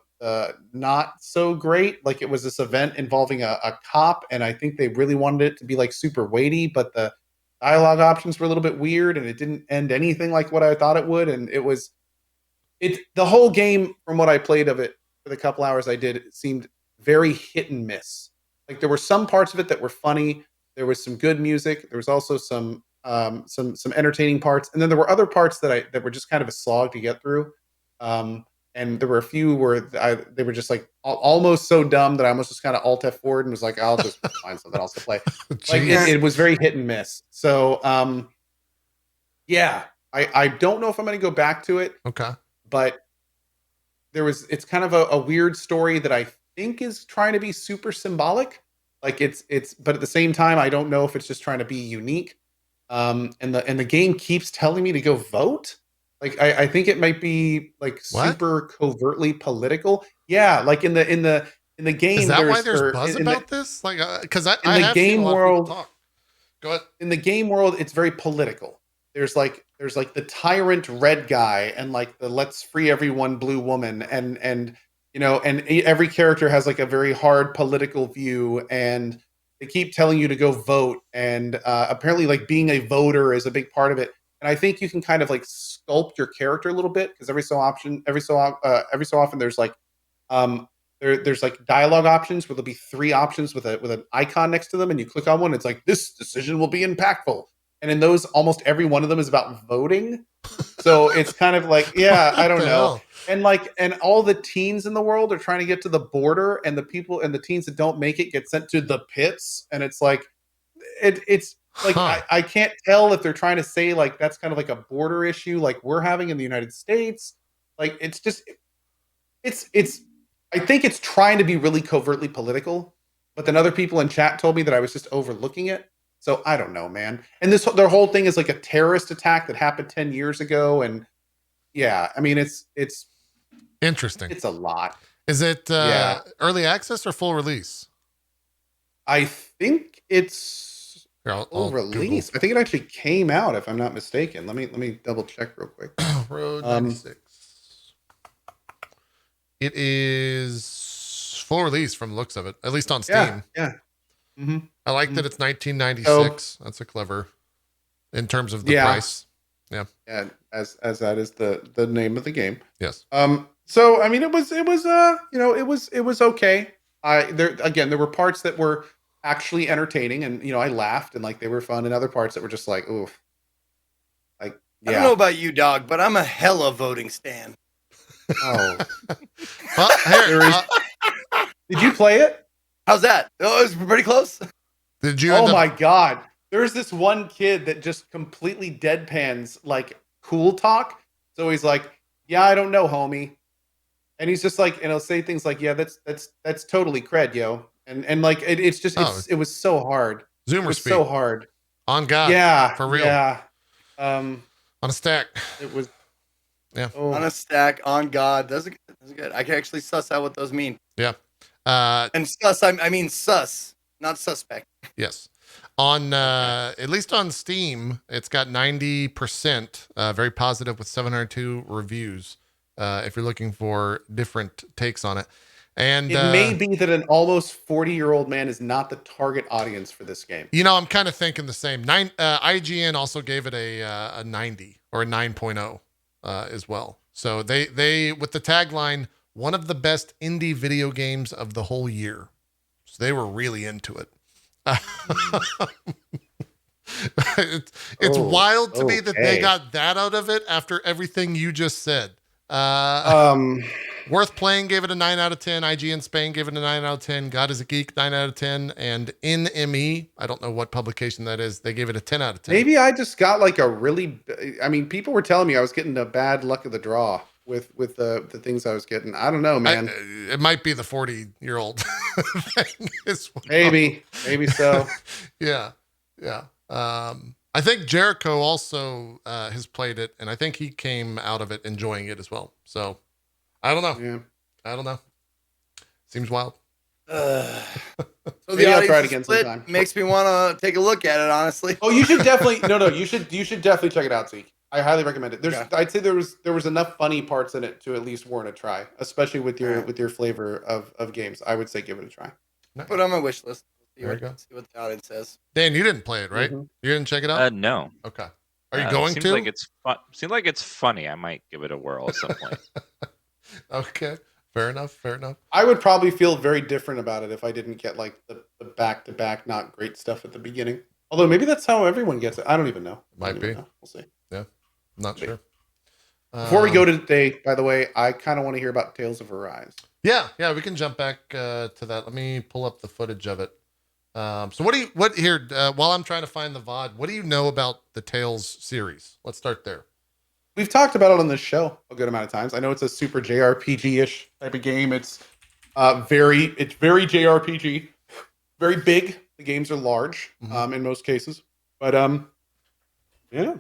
not so great. Like it was this event involving a cop, and I think they really wanted it to be like super weighty, but the dialogue options were a little bit weird, and it didn't end anything like what I thought it would. And the whole game, from what I played of it for the couple hours I did, it seemed very hit and miss. Like there were some parts of it that were funny. There was some good music. There was also some entertaining parts, and then there were other parts that were just kind of a slog to get through. And there were a few where they were just like almost so dumb that I almost just kind of Alt F4 and was like, I'll just find something else to play. Like it was very hit and miss. So yeah, I don't know if I'm going to go back to it. Okay. But it's kind of a weird story that I think is trying to be super symbolic. Like but at the same time, I don't know if it's just trying to be unique. And the game keeps telling me to go vote. Like I think it might be like super covertly political. Yeah, like in the game. Is that why there's buzz about this? Like because I in the have game seen a lot world. of people talk. Go ahead. In the game world, it's very political. There's like the tyrant red guy and like the let's free everyone blue woman, and every character has like a very hard political view, and they keep telling you to go vote, and apparently like being a voter is a big part of it. And I think you can kind of like sculpt your character a little bit, because every so often there's like there's like dialogue options where there'll be 3 options with an icon next to them, and you click on one, it's like, this decision will be impactful. And in those, almost every one of them is about voting. So it's kind of like, yeah, I don't know. Hell? And all the teens in the world are trying to get to the border, and the teens that don't make it get sent to the pits. And it's like, it's like, I can't tell if they're trying to say like that's kind of like a border issue like we're having in the United States. Like, it's just, it's I think it's trying to be really covertly political, but then other people in chat told me that I was just overlooking it. So I don't know, man. And their whole thing is like a terrorist attack that happened 10 years ago. And yeah, I mean, it's Interesting. It's a lot. Is it early access or full release? I think it's Here, I'll full release. I think it actually came out, if I'm not mistaken. Let me double check real quick. Road 96. It is full release from the looks of it, at least on Steam. Yeah. Mm-hmm. I like that it's 1996. That's a clever, in terms of the price. Yeah. Yeah, as that is the name of the game. Yes. So I mean, it was okay. There were parts that were actually entertaining, and I laughed and like they were fun, and other parts that were just like, oof. Like, yeah. I don't know about you, dog, but I'm a hella voting stan. Oh. Well, here, Did you play it? How's that? Oh, it was pretty close. did you? Oh my god. There's this one kid that just completely deadpans like cool talk. So he's like, "Yeah, I don't know, homie." And he's just like, and he'll say things like, "Yeah, that's totally cred, yo." And like it's just it was so hard. Zoomer it was speed. so hard. On God. Yeah. For real. Yeah. On a stack. It was. Yeah. Oh. On a stack, on God. Those are good. I can actually suss out what those mean. Yeah. And sus, I mean sus, not suspect. Yes. On at least on Steam, it's got 90%, very positive with 702 reviews. If you're looking for different takes on it, and it may be that an almost 40-year-old man is not the target audience for this game. I'm kind of thinking the same. IGN also gave it a 90 or a 9.0 as well. So they with the tagline, one of the best indie video games of the whole year. So they were really into it. It's wild to me that they got that out of it after everything you just said. Worth Playing gave it a 9 out of 10. IGN Spain gave it a 9 out of 10. God is a Geek, 9 out of 10. And NME, I don't know what publication that is, they gave it a 10 out of 10. Maybe I just got like people were telling me I was getting a bad luck of the draw with the things I was getting. I don't know, man. It might be the 40-year-old thing as well. Maybe so. Yeah. I think Jericho also has played it, and I think he came out of it enjoying it as well. So I don't know. Yeah. I don't know. Seems wild. So Maybe I'll try it again split sometime. makes me want to take a look at it, honestly. Oh, you should definitely you should definitely check it out, Zeke. I highly recommend it. I'd say there was enough funny parts in it to at least warrant a try, especially with your flavor of games. I would say give it a try. Nice. Put it on my wish list. See There you go. what the audience says. Dan, you didn't play it, right? Mm-hmm. You didn't check it out? No. Okay. Are you going seems to? Like it's fun. Seems like it's funny. I might give it a whirl at some point. Okay. Fair enough. I would probably feel very different about it if I didn't get like the back-to-back not great stuff at the beginning. Although maybe that's how everyone gets it. I don't even know. Might be. We'll see. Yeah. I'm not sure. Before we go to today, by the way, I kind of want to hear about Tales of Arise. Yeah, we can jump back to that. Let me pull up the footage of it. So while I'm trying to find the VOD, what do you know about the Tales series? Let's start there. We've talked about it on this show a good amount of times. I know it's a super JRPG-ish type of game. It's very JRPG, very big. The games are large in most cases, but yeah.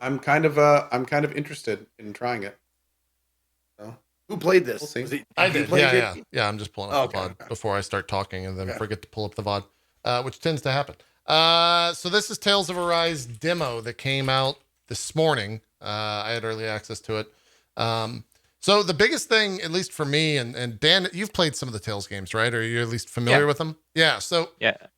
I'm kind of interested in trying it. So Who played this? We'll see. I did. Yeah. I'm just pulling up the VOD okay. before I start talking and then forget to pull up the VOD, which tends to happen. So this is Tales of Arise demo that came out this morning. I had early access to it. So the biggest thing, at least for me, and Dan, you've played some of the Tales games, right? Or you're at least familiar with them? Yeah. So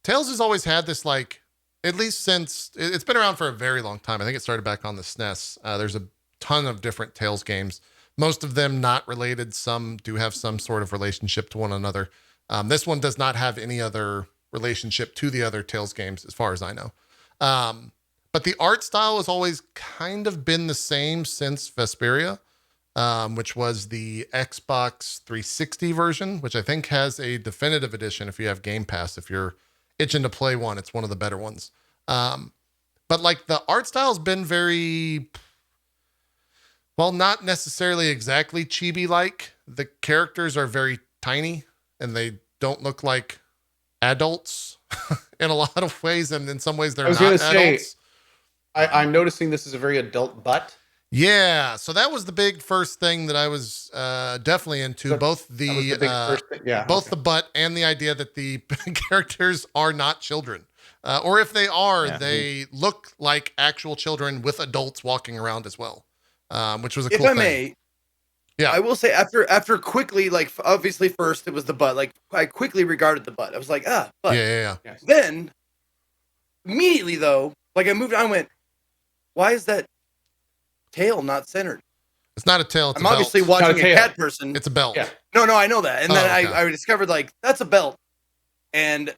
Tales has always had this, like, at least since it's been around for a very long time. I think it started back on the SNES. There's a ton of different Tales games, most of them not related. Some do have some sort of relationship to one another. This one does not have any other relationship to the other Tales games, as far as I know. But the art style has always kind of been the same since Vesperia, which was the Xbox 360 version, which I think has a definitive edition if you have Game Pass. If you're itching to play one, it's one of the better ones. But like the art style has been very, well, not necessarily exactly chibi-like. The characters are very tiny and they don't look like adults in a lot of ways. And in some ways they're not adults. I'm noticing this is a very adult butt. Yeah, so that was the big first thing that I was definitely into. Both the butt and the idea that the characters are not children, or if they are, they look like actual children with adults walking around as well, which was a cool thing. If I may, I will say after quickly, like obviously first it was the butt. Like I quickly regarded the butt. I was like, butt. Yeah. Then immediately though, like I moved on, I went, why is that tail not centered? It's not a tail. It's I'm obviously watching a cat person. It's a belt. Yeah. No, I know that. And then I discovered like that's a belt. And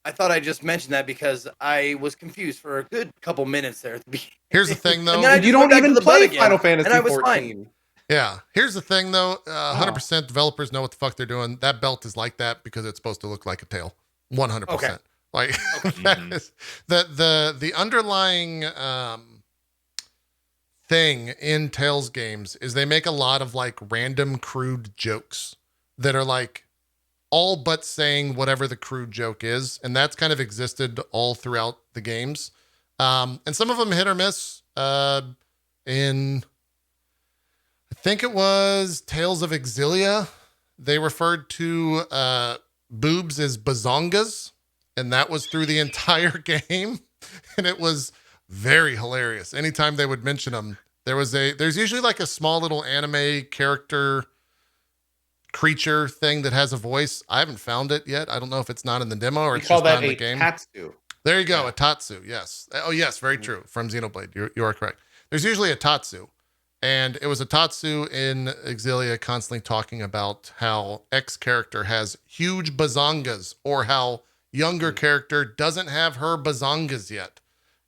I thought I just mentioned that because I was confused for a good couple minutes there at the beginning. Here's the thing though. You don't even play Final Fantasy 14. Yeah. Here's the thing though. 100% developers know what the fuck they're doing. That belt is like that because it's supposed to look like a tail. 100%. Okay. Like that is the underlying thing in Tales games is they make a lot of like random crude jokes that are like all but saying whatever the crude joke is. And that's kind of existed all throughout the games. And some of them hit or miss. In, I think it was Tales of Exilia, they referred to boobs as bazongas. And that was through the entire game. And it was very hilarious. Anytime they would mention them, there's usually like a small little anime character creature thing that has a voice. I haven't found it yet. I don't know if it's not in the demo or it's just not in the game. Tatsu. There you go. A Tatsu. Yes. Oh yes. Very true. From Xenoblade. You are correct. There's usually a Tatsu, and it was a Tatsu in Exilia constantly talking about how X character has huge bazongas or how younger character doesn't have her bazongas yet.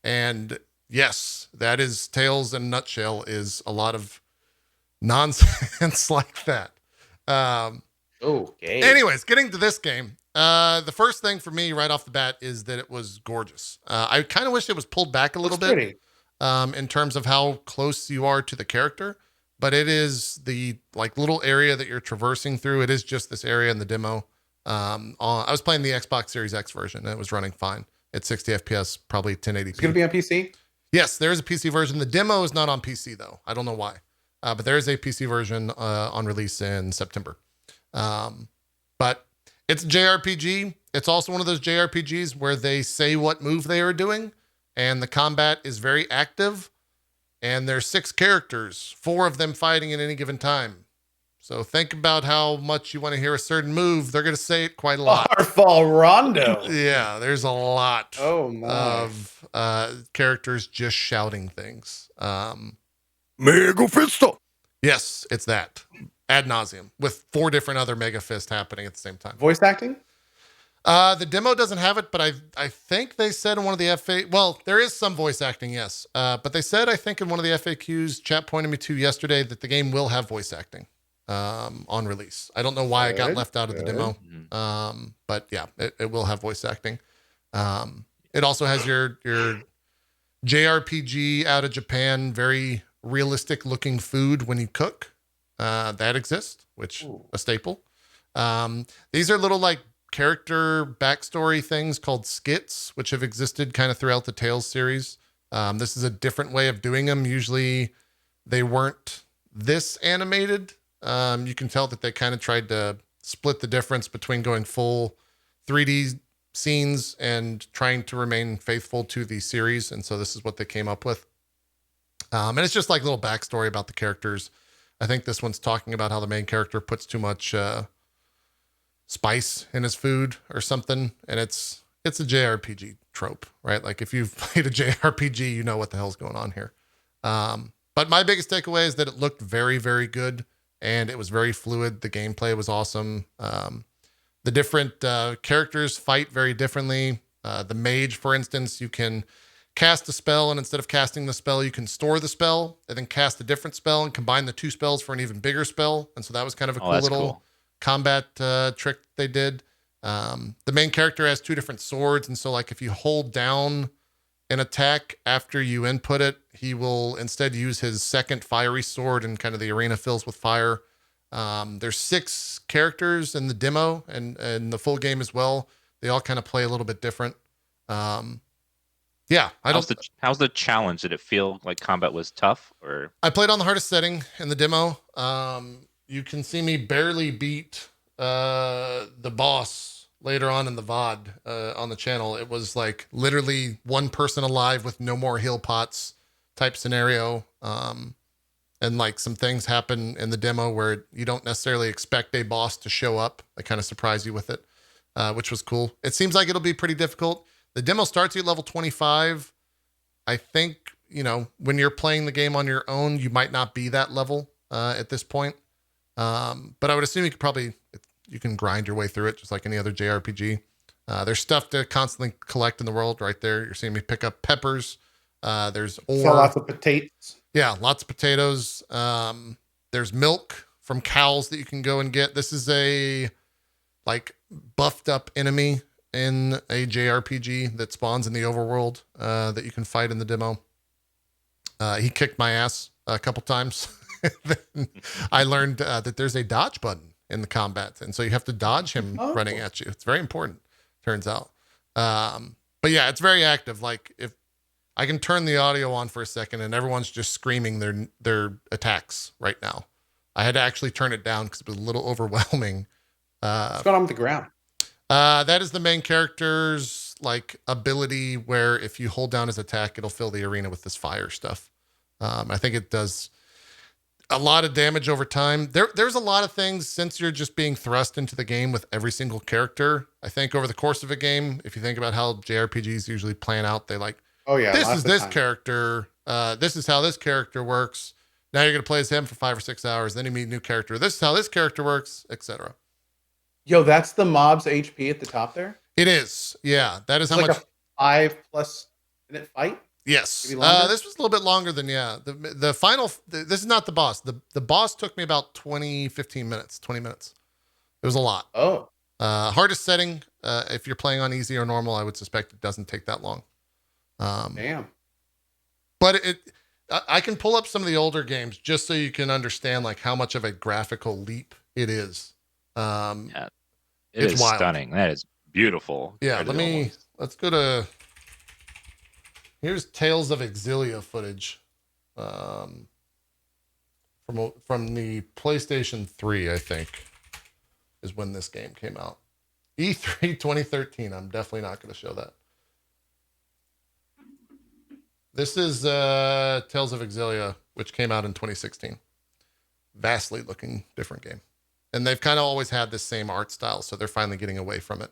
And yes, that is Tales in a nutshell, is a lot of nonsense like that. Okay. Anyways, getting to this game, the first thing for me right off the bat is that it was gorgeous. I kind of wish it was pulled back a little bit in terms of how close you are to the character, but it is the like little area that you're traversing through. It is just this area in the demo. I was playing the Xbox Series X version and it was running fine at 60 FPS, probably 1080p. It's going to be on PC? Yes, there is a PC version. The demo is not on PC though. I don't know why. But there is a PC version on release in September. But it's a JRPG. It's also one of those JRPGs where they say what move they are doing, and the combat is very active. And there's 6 characters, 4 of them fighting at any given time. So think about how much you want to hear a certain move. They're going to say it quite a lot. Waterfall Rondo. Yeah, there's a lot of characters just shouting things. Mega Fisto. Yes, it's that. Ad nauseum with 4 different other Mega Fist happening at the same time. Voice acting? The demo doesn't have it, but I think they said in one of the FAQs, well, there is some voice acting, yes. But they said, I think in one of the FAQs, chat pointed me to yesterday that the game will have voice acting on release. I don't know why it got left out of the demo. But yeah, it will have voice acting. It also has your JRPG out of Japan, very realistic looking food when you cook. That exists, which a staple. These are little like character backstory things called skits, which have existed kind of throughout the Tales series. This is a different way of doing them. Usually they weren't this animated. You can tell that they kind of tried to split the difference between going full 3D scenes and trying to remain faithful to the series. And so this is what they came up with. And it's just like a little backstory about the characters. I think this one's talking about how the main character puts too much spice in his food or something, and it's a JRPG trope, right? Like if you've played a JRPG, you know what the hell's going on here. But my biggest takeaway is that it looked very, very good, and it was very fluid. The gameplay was awesome. The different characters fight very differently. The mage, for instance, you can cast a spell, and instead of casting the spell, you can store the spell and then cast a different spell and combine the two spells for an even bigger spell. And so that was kind of a cool little combat trick they did. The main character has two different swords, and so like if you hold down an attack after you input it, he will instead use his second fiery sword, and kind of the arena fills with fire. There's 6 characters in the demo and the full game as well. They all kind of play a little bit different. Yeah, how's the challenge? Did it feel like combat was tough, or? I played on the hardest setting in the demo. You can see me barely beat the boss later on in the VOD on the channel. It was like literally one person alive with no more heal pots type scenario. And like some things happen in the demo where you don't necessarily expect a boss to show up. They kind of surprise you with it, which was cool. It seems like it'll be pretty difficult. The demo starts you at level 25. I think, when you're playing the game on your own, you might not be that level at this point. But I would assume you can grind your way through it just like any other JRPG. There's stuff to constantly collect in the world right there. You're seeing me pick up peppers. There's ore. So lots of potatoes. Yeah, lots of potatoes. There's milk from cows that you can go and get. This is a like buffed up enemy in a JRPG that spawns in the overworld that you can fight in the demo. He kicked my ass a couple times. Then I learned that there's a dodge button in the combat, and so you have to dodge him running at you. It's very important, turns out. But yeah, it's very active. Like if I can turn the audio on for a second, and everyone's just screaming their attacks right now. I had to actually turn it down because it was a little overwhelming. What's going on with the ground? That is the main character's like ability where if you hold down his attack, it'll fill the arena with this fire stuff. I think it does a lot of damage over time. There's a lot of things since you're just being thrust into the game with every single character. I think over the course of a game, if you think about how JRPGs usually plan out, they like, this is this character. This is how this character works. Now you're going to play as him for 5 or 6 hours. Then you meet a new character. This is how this character works, etc. Yo, that's the mob's HP at the top there? It is. Yeah. That is it's how like much. A 5+ minute fight? Yes. This was a little bit longer than, the final. This is not the boss. The boss took me about 20 minutes. It was a lot. Oh. Hardest setting. If you're playing on easy or normal, I would suspect it doesn't take that long. Damn. But I can pull up some of the older games just so you can understand like how much of a graphical leap it is. It is wild. Stunning. That is beautiful. Yeah, let's go to, here's Tales of Exilia footage from the PlayStation 3, I think, is when this game came out. E3 2013. I'm definitely not going to show that. This is Tales of Exilia, which came out in 2016. Vastly looking different game. And they've kind of always had this same art style, so they're finally getting away from it.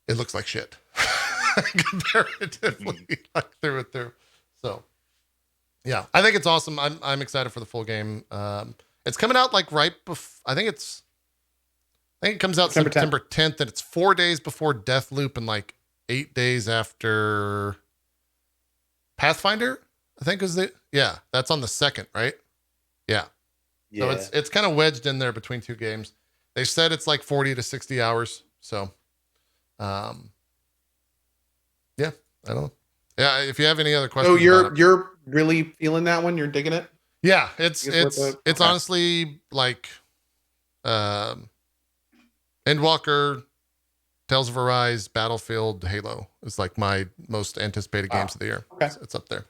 It looks like shit. Comparatively, like through and through. So, yeah, I think it's awesome. I'm excited for the full game. It's coming out like right before, I think it comes out September 10th, and it's 4 days before Deathloop and like 8 days after Pathfinder, I think is it. Yeah, that's on the 2nd, right? Yeah. So it's kind of wedged in there between two games. They said it's like 40 to 60 hours. So, yeah, I don't know. Yeah, if you have any other questions. So you're really feeling that one? You're digging it? Yeah, it's honestly like Endwalker, Tales of Arise, Battlefield, Halo is like my most anticipated games of the year. Okay. It's up there.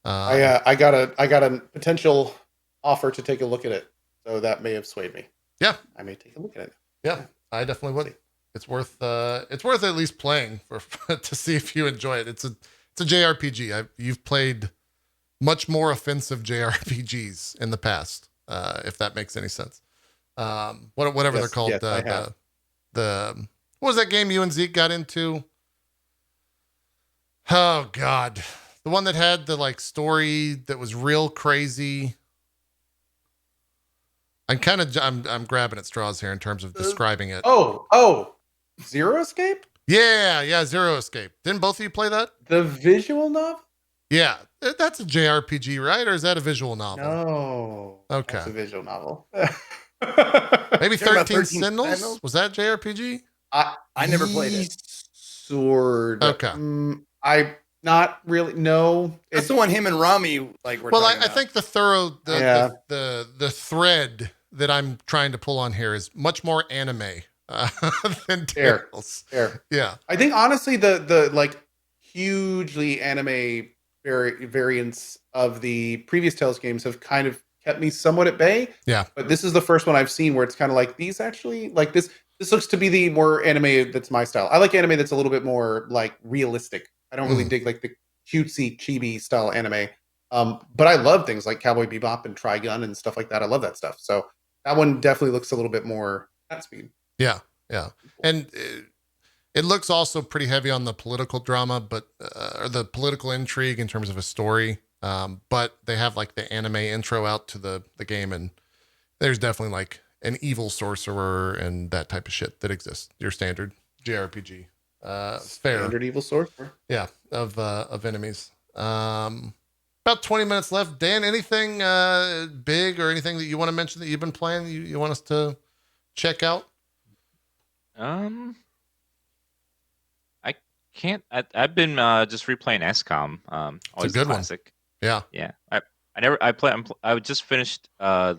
I got a potential offer to take a look at it, so that may have swayed me. Yeah, I may take a look at it. Yeah, I definitely would. It's worth at least playing to see if you enjoy it. It's a JRPG. You've played much more offensive JRPGs in the past, if that makes any sense. Whatever they're called. Yes, I have. What was that game you and Zeke got into? Oh God, the one that had the like story that was real crazy. I'm grabbing at straws here in terms of describing it. Oh, Zero Escape? Yeah, Zero Escape. Didn't both of you play that? The visual novel? Yeah, that's a JRPG, right? Or is that a visual novel? No. Okay. That's a visual novel. Maybe You're about 13 13 Sentinels? Sentinels? Was that JRPG? I never played it. Sword. Okay. I not really. No. That's the one him and Rami like were Well, talking I about. think the thread that I'm trying to pull on here is much more anime than Fair. Tales. Fair. Yeah. I think honestly the like hugely anime variants of the previous Tales games have kind of kept me somewhat at bay. Yeah. But this is the first one I've seen where it's kind of like these actually like this looks to be the more anime that's my style. I like anime that's a little bit more like realistic. I don't really dig like the cutesy chibi style anime. But I love things like Cowboy Bebop and Trigun and stuff like that. I love that stuff. So that one definitely looks a little bit more at speed. Yeah. And it looks also pretty heavy on the political drama, but or the political intrigue in terms of a story. But they have like the anime intro out to the game, and there's definitely like an evil sorcerer and that type of shit that exists. Your standard JRPG. Fair. Standard evil sorcerer. Yeah, of enemies. About 20 minutes left. Dan, anything big or anything that you want to mention that you've been playing you want us to check out? I can't. I've been just replaying XCOM. Always a good a classic. Yeah. Yeah. I just finished. I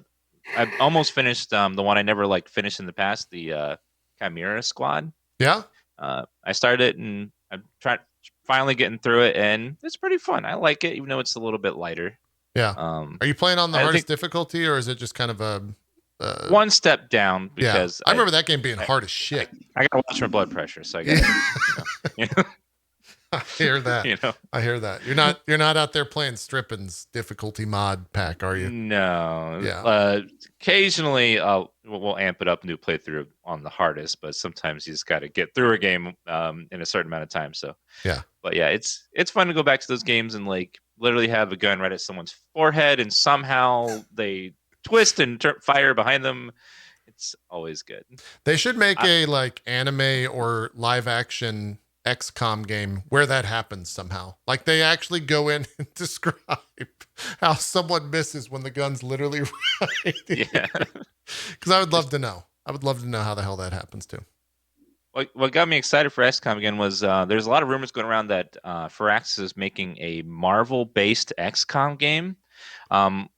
almost finished the one I never like finished in the past. The Chimera Squad. Yeah. I started it and I'm finally getting through it, and it's pretty fun. I like it, even though it's a little bit lighter. Yeah. Are you playing on the hardest difficulty, or is it just kind of a one step down? Because I remember that game being hard as shit. I gotta watch my blood pressure, so I gotta. I hear that. You know, I hear that. You're not out there playing Strippin's difficulty mod pack, are you? No. Yeah. Occasionally, we'll amp it up and do a playthrough on the hardest, but sometimes you just got to get through a game in a certain amount of time. So yeah. But yeah, it's fun to go back to those games and like literally have a gun right at someone's forehead, and somehow they twist and fire behind them. It's always good. They should make a like anime or live action XCOM game where that happens somehow. Like they actually go in and describe how someone misses when the gun's literally right. Yeah. Because I would love to know. I would love to know how the hell that happens too. What got me excited for XCOM again was there's a lot of rumors going around that Firaxis is making a Marvel-based XCOM game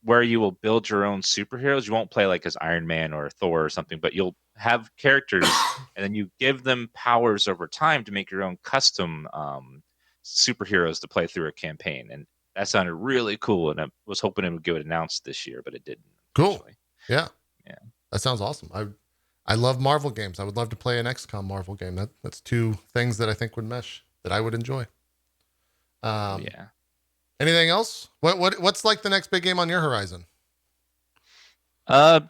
where you will build your own superheroes. You won't play like as Iron Man or Thor or something, but you'll have characters and then you give them powers over time to make your own custom superheroes to play through a campaign. And that sounded really cool, and I was hoping it would get announced this year, but it didn't. Cool. Yeah. That sounds awesome. I love Marvel games. I would love to play an XCOM Marvel game. That's two things that I think would mesh that I would enjoy. Yeah. Anything else? What's like the next big game on your horizon? They're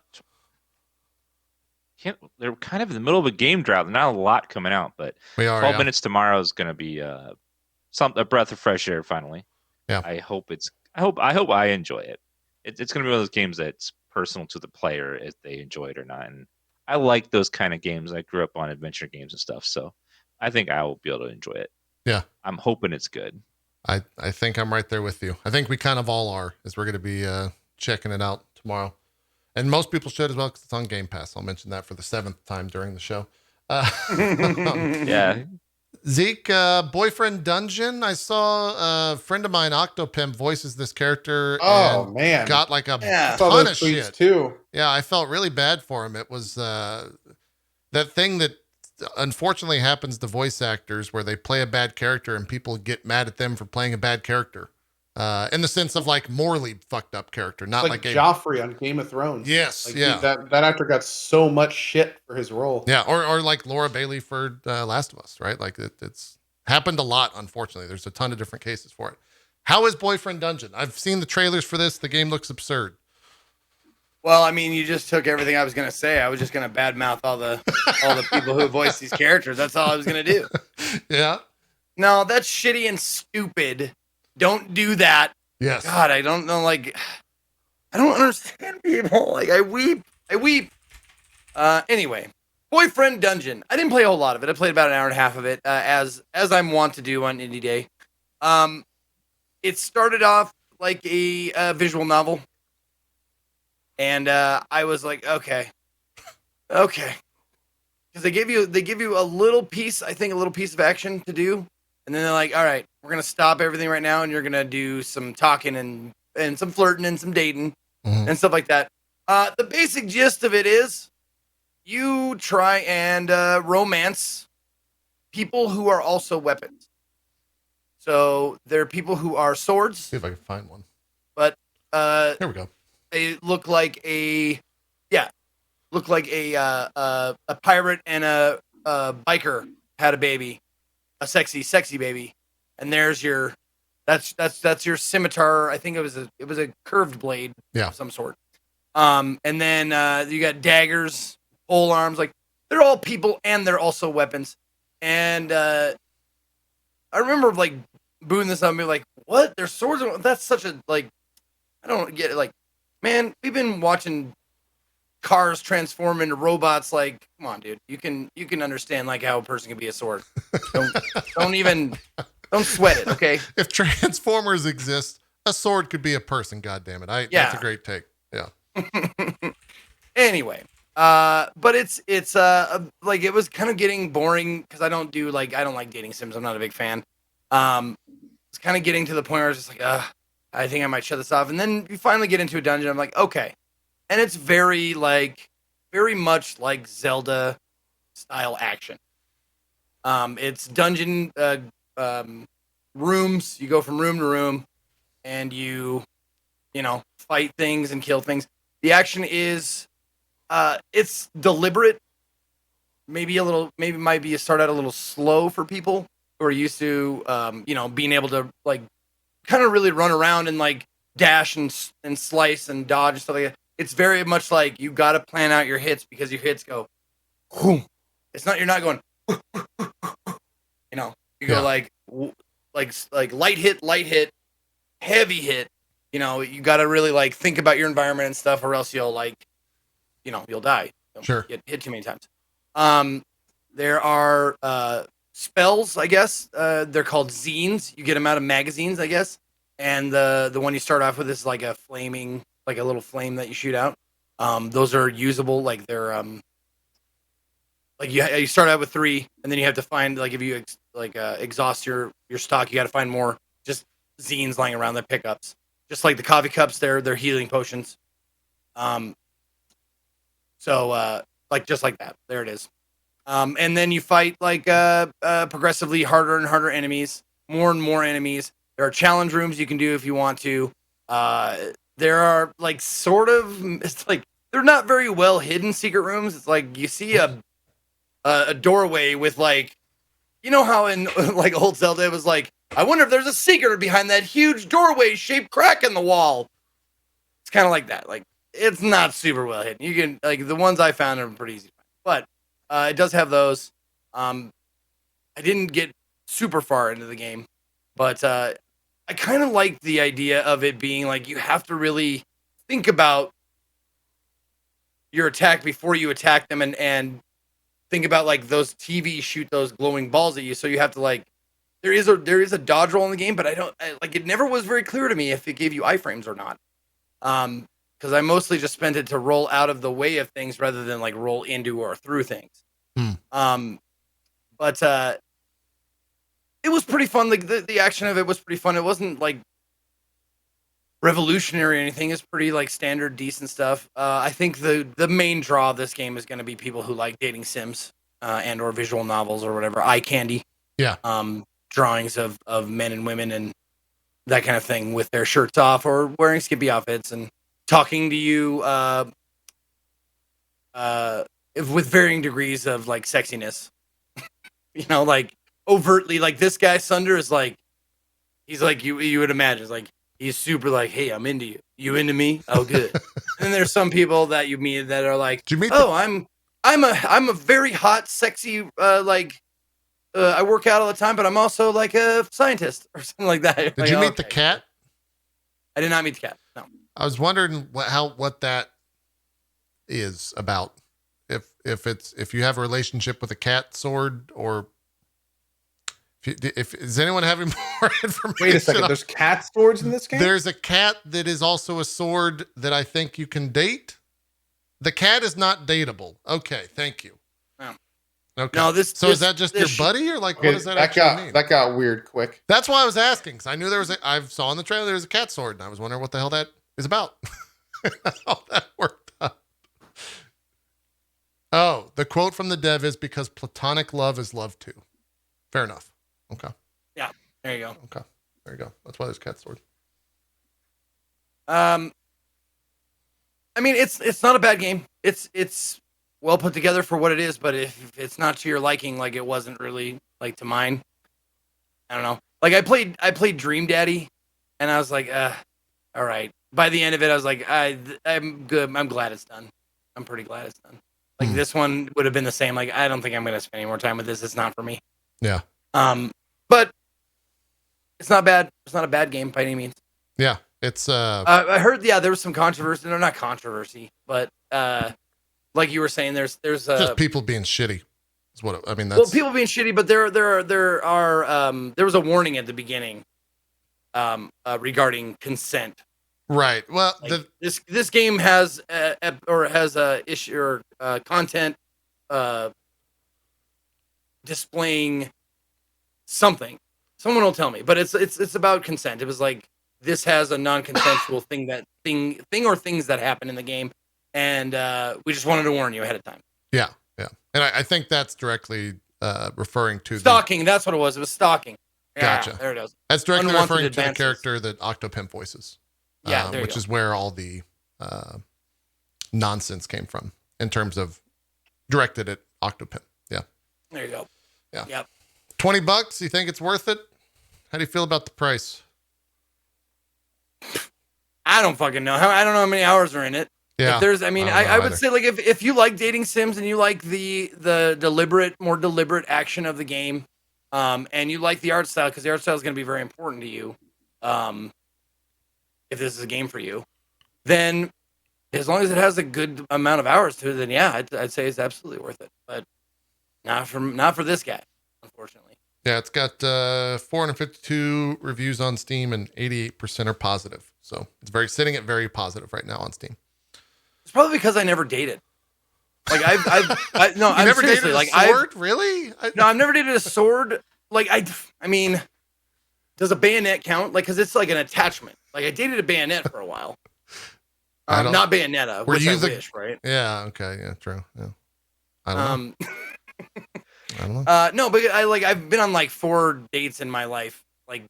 kind of in the middle of a game drought. There's not a lot coming out, but we are. 12 minutes tomorrow is going to be a breath of fresh air. Finally, yeah. I hope I enjoy it. It's going to be one of those games that's personal to the player if they enjoy it or not. And I like those kind of games. I grew up on adventure games and stuff, so I think I will be able to enjoy it. Yeah, I'm hoping it's good. I think I'm right there with you. I think we kind of all are, as we're going to be checking it out tomorrow. And most people should as well, because it's on Game Pass. I'll mention that for the 7th time during the show. Yeah. Zeke, Boyfriend Dungeon. I saw a friend of mine, Octopimp, voices this character. Oh, and man. got like a ton ton of of shit. Too. Yeah, I felt really bad for him. It was that thing that unfortunately happens to voice actors where they play a bad character and people get mad at them for playing a bad character. In the sense of like morally fucked up character, not like Joffrey on Game of Thrones. Yes, like, yeah. That actor got so much shit for his role. Yeah, or like Laura Bailey for Last of Us, right? Like it's happened a lot, unfortunately. There's a ton of different cases for it. How is Boyfriend Dungeon? I've seen the trailers for this. The game looks absurd. Well, I mean, you just took everything I was gonna say. I was just gonna badmouth all the people who voice these characters. That's all I was gonna do. Yeah. No, that's shitty and stupid. Don't do that. Yes. God, I don't know. Like, I don't understand people. Like, I weep. Anyway, Boyfriend Dungeon. I didn't play a whole lot of it. I played about an hour and a half of it, as I'm wont to do on Indie Day. It started off like a visual novel. And I was like, okay, because they give you a little piece, I think, a little piece of action to do, and then they're like, all right, we're gonna stop everything right now, and you're gonna do some talking and some flirting and some dating and stuff like that. The basic gist of it is, you try and romance people who are also weapons. So there are people who are swords. See if I can find one. But here we go. They look like a pirate and a biker had a baby, a sexy baby, and there's your that's your scimitar. I think it was a curved blade of some sort. And then you got daggers, pole arms, like they're all people and they're also weapons. And I remember like booing this up and being like, what? They're swords? That's such a like I don't get it. Like, man, we've been watching cars transform into robots. Like, come on, dude. You can understand like how a person can be a sword. Don't sweat it, okay? If Transformers exist, a sword could be a person. God damn it! That's a great take. Yeah. Anyway, but it's like it was kind of getting boring because I don't like dating sims. I'm not a big fan. It's kind of getting to the point where I was just like, I think I might shut this off. And then you finally get into a dungeon. I'm like, okay. And it's very much like Zelda style action. It's dungeon rooms. You go from room to room and you fight things and kill things. The action is, it's deliberate. Maybe might start out a little slow for people who are used to, being able to like kind of really run around and like dash and slice and dodge and stuff like that. It's very much like you got to plan out your hits because your hits go, whoom. You're not going, you go like light hit, heavy hit. You got to really like think about your environment and stuff, or else you'll you'll die. Sure. Get hit too many times. There are spells, I guess. They're called zines. You get them out of magazines, I guess. And the one you start off with is like a little flame that you shoot out. Those are usable. Like they're like you start out with 3, and then you have to find like if you exhaust your stock, you got to find more just zines lying around that pickups. Just like the coffee cups, they're healing potions. So just like that, there it is. And then you fight like progressively harder and harder enemies, more and more enemies. There are challenge rooms you can do if you want to. There are like it's like they're not very well hidden secret rooms. It's like you see a doorway with like, how in like old Zelda it was like, I wonder if there's a secret behind that huge doorway shaped crack in the wall. It's kind of like that. Like it's not super well hidden. You can like the ones I found are pretty easy to find, but it does have those. I didn't get super far into the game, but I kind of like the idea of it being like you have to really think about your attack before you attack them, and think about like those TVs shoot those glowing balls at you. So you have to like there is a dodge roll in the game, but it never was very clear to me if it gave you iframes or not. Because I mostly just spent it to roll out of the way of things rather than like roll into or through things. But it was pretty fun. Like the action of it was pretty fun. It wasn't like revolutionary or anything. It's pretty like standard, decent stuff. I think the main draw of this game is going to be people who like dating sims and or visual novels or whatever, eye candy. Yeah. Drawings of men and women and that kind of thing with their shirts off or wearing skimpy outfits and talking to you with varying degrees of like sexiness. Like overtly, like this guy Sunder is like He's like you would imagine. It's like he's super like, hey, I'm into you. You into me? Oh, good. And then there's some people that you meet that are like, I'm a very hot, sexy I work out all the time, but I'm also like a scientist or something like that. Did you meet the cat? I did not meet the cat. No. I was wondering what that is about. If you have a relationship with a cat sword, or if is anyone having more information? Wait a second. There's cat swords in this game? There's a cat that is also a sword that I think you can date. The cat is not dateable. Okay, thank you. No. Okay. No, is that just your buddy, or like, what does that actually mean? That got weird quick. That's why I was asking, because I knew I saw in the trailer there was a cat sword, and I was wondering what the hell that is about. How that worked out. Oh, the quote from the dev is, because platonic love is love too. Fair enough. Okay. Yeah, there you go. Okay, there you go. That's why there's cat sword. I mean, it's not a bad game. It's well put together for what it is, but if it's not to your liking, like it wasn't really like to mine, I don't know. Like I played Dream Daddy, and I was like, all right. By the end of it, I was like, I'm good. I'm glad it's done. I'm pretty glad it's done. Like this one would have been the same. Like I don't think I'm gonna spend any more time with this. It's not for me. Yeah. But it's not bad. It's not a bad game by any means. Yeah. It's I heard there was some controversy. No, not controversy, but like you were saying, there's just people being shitty. Is what I mean. Well, people being shitty, but there was a warning at the beginning regarding consent. Right. Well, like this game has a issue or content displaying something. Someone will tell me, but it's about consent. It was like, this has a non-consensual thing or things that happen in the game, and we just wanted to warn you ahead of time. Yeah, yeah, and I think that's directly referring to stalking. That's what it was. It was stalking. Yeah, gotcha. there it is. That's directly referring to the character that Octopimp voices. Yeah, which is where all the nonsense came from in terms of directed at Octopimp. Yeah. There you go. Yeah. Yep. $20. You think it's worth it? How do you feel about the price? I don't fucking know. I don't know how many hours are in it. Yeah. I would say, like, if you like dating sims and you like the more deliberate action of the game, and you like the art style, because the art style is going to be very important to you, if this is a game for you, then as long as it has a good amount of hours to it, then yeah, I'd say it's absolutely worth it. But not for this guy, unfortunately. Yeah, it's got 452 reviews on Steam, and 88% are positive. So it's sitting at very positive right now on Steam. It's probably because I never dated. Like I've never dated a sword, really? No, I've never dated a sword. Like I mean, does a bayonet count? Like, because it's like an attachment. Like I dated a bayonet for a while. Not Bayonetta, which I wish, right? Yeah. Okay. Yeah. True. Yeah. I don't know. I don't know. No, but I've been on like 4 dates in my life, like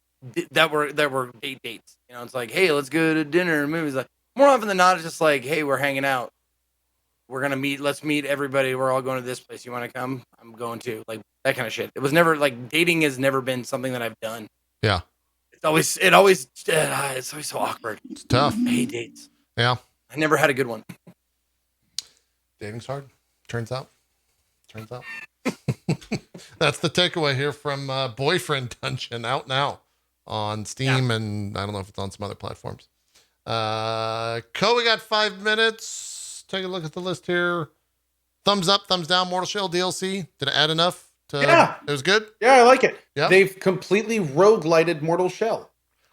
that were dates. You know, it's like, hey, let's go to dinner and movies. Like more often than not, it's just like, hey, we're hanging out. We're gonna meet. Let's meet everybody. We're all going to this place. You want to come? I'm going to. Like that kind of shit. It was never like dating has never been something that I've done. Yeah. It's always so awkward. It's tough. I hate dates. Yeah. I never had a good one. Dating's hard. Turns out. That's the takeaway here from Boyfriend Dungeon, out now on Steam, and I don't know if it's on some other platforms. Cohh, we got 5 minutes. Take a look at the list here. Thumbs up, thumbs down. Mortal Shell DLC. Did it add enough? It was good. Yeah, I like it. Yeah, they've completely roguelighted Mortal Shell.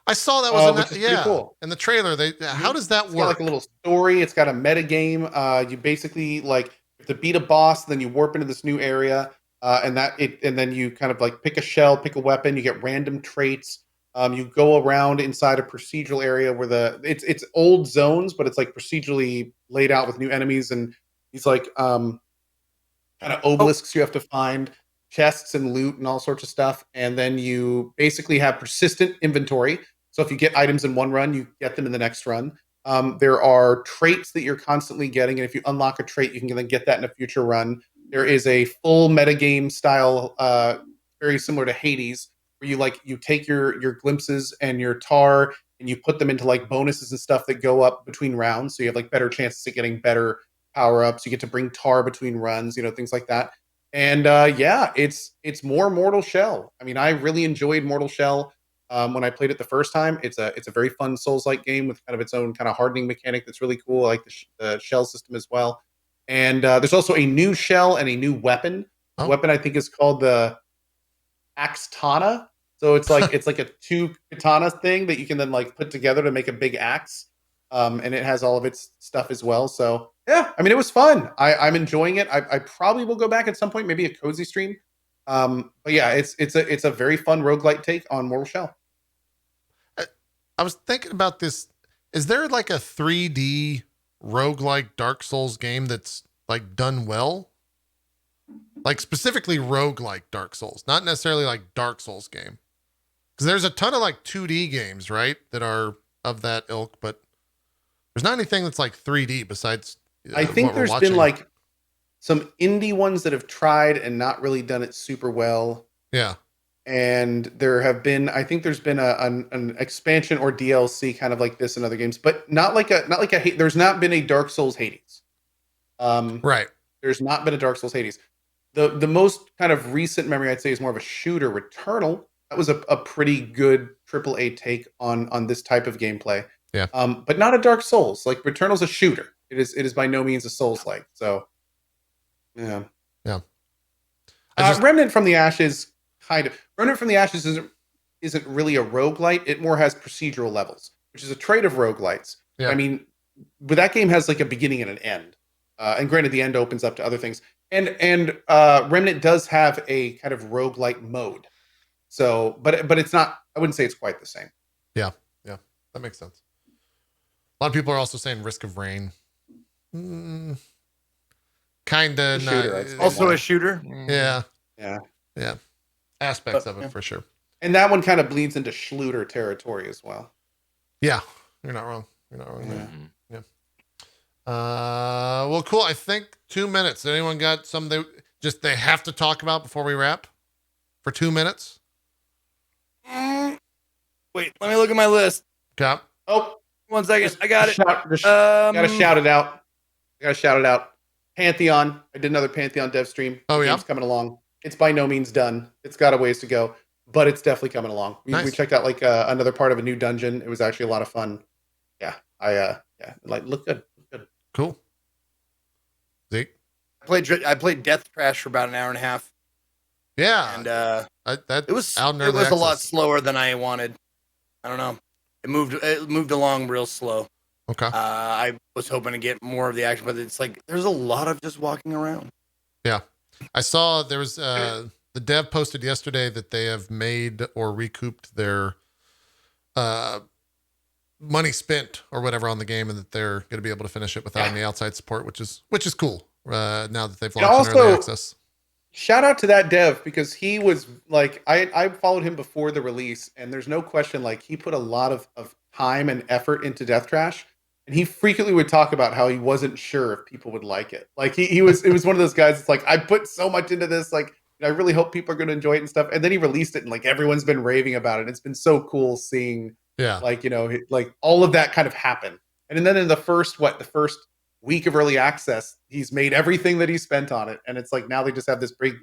I saw that was cool. In the trailer. How does that work? Got like a little story. It's got a meta game. You basically like to beat a boss, then you warp into this new area, and then you kind of like pick a shell, pick a weapon. You get random traits. You go around inside a procedural area where it's old zones, but it's like procedurally laid out with new enemies, and these like kind of obelisks you have to find, chests and loot and all sorts of stuff, and then you basically have persistent inventory. So if you get items in one run, you get them in the next run. There are traits that you're constantly getting, and if you unlock a trait, you can then get that in a future run. There is a full metagame style, very similar to Hades, where you take your glimpses and your tar and you put them into like bonuses and stuff that go up between rounds. So you have like better chances at getting better power ups. You get to bring tar between runs, things like that. And yeah, it's more Mortal Shell. I mean, I really enjoyed Mortal Shell when I played it the first time. It's a very fun Souls-like game with kind of its own kind of hardening mechanic that's really cool. I like the shell system as well. And there's also a new shell and a new weapon. The weapon I think is called the Axtana. So it's like a 2 katana thing that you can then like put together to make a big axe. And it has all of its stuff as well. So yeah, I mean, it was fun. I'm enjoying it. I probably will go back at some point, maybe a cozy stream. But yeah, it's a very fun roguelite take on Mortal Shell. I was thinking about this. Is there like a 3D roguelike Dark Souls game that's like done well? Like specifically roguelike Dark Souls, not necessarily like Dark Souls game. Because there's a ton of like 2D games, right, that are of that ilk, but there's not anything that's like 3D besides. I think there's been like some indie ones that have tried and not really done it super well. Yeah. And I think there's been an expansion or DLC kind of like this in other games, but not like a there's not been a Dark Souls Hades. Right. There's not been a Dark Souls Hades. The most kind of recent memory I'd say is more of a shooter, Returnal. That was a pretty good AAA take on this type of gameplay. Yeah. But not a Dark Souls. Like Returnal's a shooter. It is by no means a Souls-like. So yeah. Yeah. Remnant from the Ashes Remnant from the Ashes isn't really a roguelite. It more has procedural levels, which is a trait of roguelites. Yeah. I mean, but that game has like a beginning and an end. And granted, the end opens up to other things. And Remnant does have a kind of roguelite mode. So, but it's not. I wouldn't say it's quite the same. Yeah, that makes sense. A lot of people are also saying Risk of Rain. Kinda not. Also a shooter. Yeah. Aspects of it for sure. And that one kind of bleeds into Schluter territory as well. Yeah, you're not wrong. There. Yeah. Well, cool. I think 2 minutes. Anyone got something they have to talk about before we wrap? For 2 minutes? Wait, let me look at my list. Okay. Oh, 1 second. I got it. Gotta shout it out. Pantheon. I did another Pantheon dev stream. Oh, yeah? It's coming along. It's by no means done. It's got a ways to go, but it's definitely coming along. Nice. We checked out like another part of a new dungeon. It was actually a lot of fun. Yeah. Look good. Cool. Zeke? I played Death Trash for about an hour and a half. Yeah. And it was a lot slower than I wanted. I don't know. It moved along real slow. Okay. I was hoping to get more of the action, but it's like there's a lot of just walking around. Yeah. I saw there was the dev posted yesterday that they have made or recouped their money spent or whatever on the game, and that they're going to be able to finish it without any outside support, which is cool. Now that they've launched early access. Shout out to that dev, because he was like, I followed him before the release, and there's no question, like he put a lot of time and effort into Death Trash, and he frequently would talk about how he wasn't sure if people would like it. Like it was one of those guys that's like, I put so much into this, like I really hope people are going to enjoy it and stuff. And then he released it, and like everyone's been raving about it. It's been so cool seeing, like all of that kind of happen. And then in the first week of early access, he's made everything that he spent on it, and it's like now they just have this big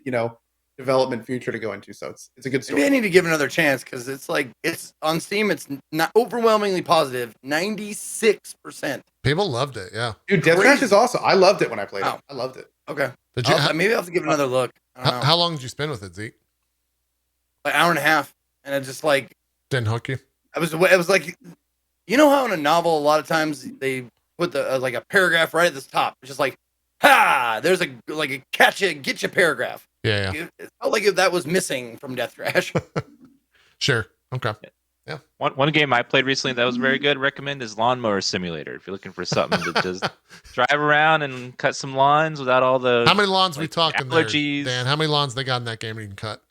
development future to go into. So it's a good story. Maybe I need to give it another chance, because it's like, it's on Steam, it's not overwhelmingly positive, 96%. People loved it. Yeah, dude, Death Trash is awesome. I loved it when I played it. I loved it. Okay, maybe I'll have to give it another look. How long did you spend with it, Zeke? Like an hour and a half, and it just like didn't hook you. It was like, how in a novel a lot of times they put the like a paragraph right at the top. It's just like, there's a catch it, get you paragraph. Yeah. It felt like that was missing from Death Trash. Sure. Okay. Yeah. One game I played recently that was very good, recommend, is Lawnmower Simulator. If you're looking for something to just drive around and cut some lawns without all the. How many lawns we talking allergies there, Dan? How many lawns they got in that game you can cut?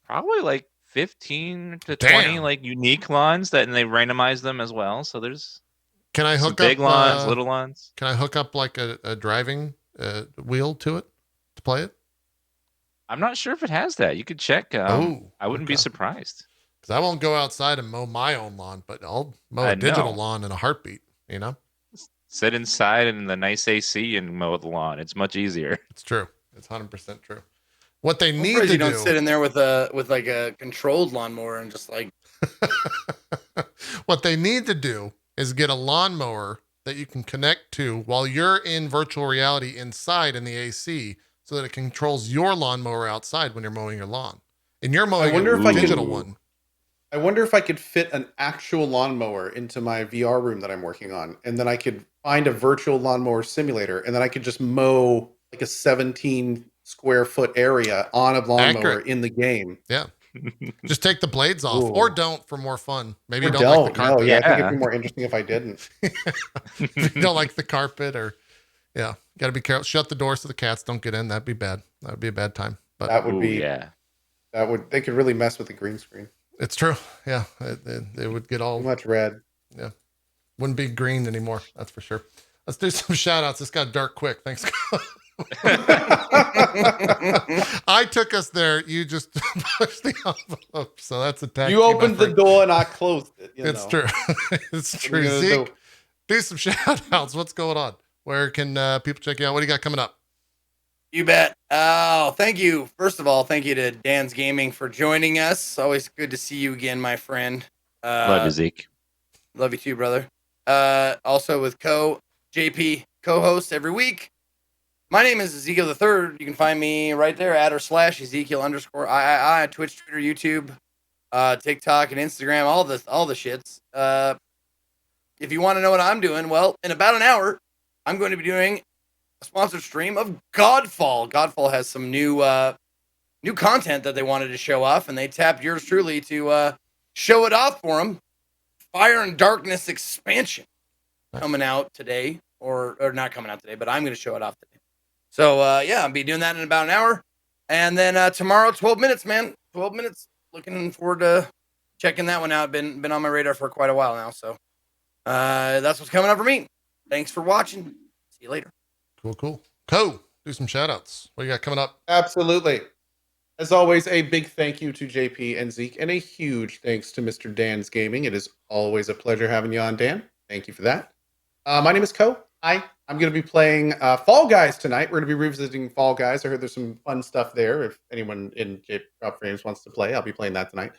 Probably like 15 to 20 like unique lawns and they randomize them as well. So there's. Can I hook up big lawns, little lawns? Can I hook up like a driving wheel to it to play it? I'm not sure if it has that. You could check. I wouldn't be surprised. Because I won't go outside and mow my own lawn, but I'll mow I a digital know. lawn in a heartbeat, you know? Sit inside in the nice AC and mow the lawn. It's much easier. It's true. It's 100% true. What they need to you do. don't sit in there with like a controlled lawnmower and just like. What they need to do is get a lawnmower that you can connect to while you're in virtual reality inside in the AC so that it controls your lawnmower outside when you're mowing your lawn. And you're mowing a digital one. I wonder if I could fit an actual lawnmower into my VR room that I'm working on, and then I could find a virtual lawnmower simulator, and then I could just mow like a 17 square foot area on a lawnmower in the game. Yeah. Just take the blades off. Ooh. Or don't for more fun. Maybe you Or don't like the carpet. No, yeah, I think it'd be more interesting if I didn't. If you don't like the carpet or got to be careful. Shut the door so the cats don't get in. That'd be bad. That would be a bad time. But that would they could really mess with the green screen. It's true. Yeah. It would get all too much red. Yeah. Wouldn't be green anymore. That's for sure. Let's do some shout outs. This got dark quick. Thanks. I took us there. You just pushed the envelope. So that's a tactic. You opened the door and I closed it. It's true. It's true. Zeke, do some shout outs. What's going on? Where can people check you out? What do you got coming up? You bet. Oh, thank you. First of all, thank you to DansGaming for joining us. Always good to see you again, my friend. Love you, Zeke. Love you too, brother. Also with Cohh, JP, co-host every week. My name is Ezekiel the Third. You can find me right there @ or / Ezekiel _III on Twitch, Twitter, YouTube, TikTok, and Instagram. All the shits. If you want to know what I'm doing, well, in about an hour, I'm going to be doing a sponsored stream of Godfall. Godfall has some new content that they wanted to show off, and they tapped yours truly to show it off for them. Fire and Darkness expansion coming out today, or not coming out today, but I'm going to show it off today. So, I'll be doing that in about an hour. And then tomorrow, 12 minutes, man. 12 minutes. Looking forward to checking that one out. Been on my radar for quite a while now. So, that's what's coming up for me. Thanks for watching. See you later. Cool. Cohh, do some shout outs. What you got coming up? Absolutely. As always, a big thank you to JP and Zeke, and a huge thanks to Mr. DansGaming. It is always a pleasure having you on, Dan. Thank you for that. My name is Cohh. I'm going to be playing Fall Guys tonight. We're going to be revisiting Fall Guys. I heard there's some fun stuff there. If anyone in JP Drop Frames wants to play, I'll be playing that tonight.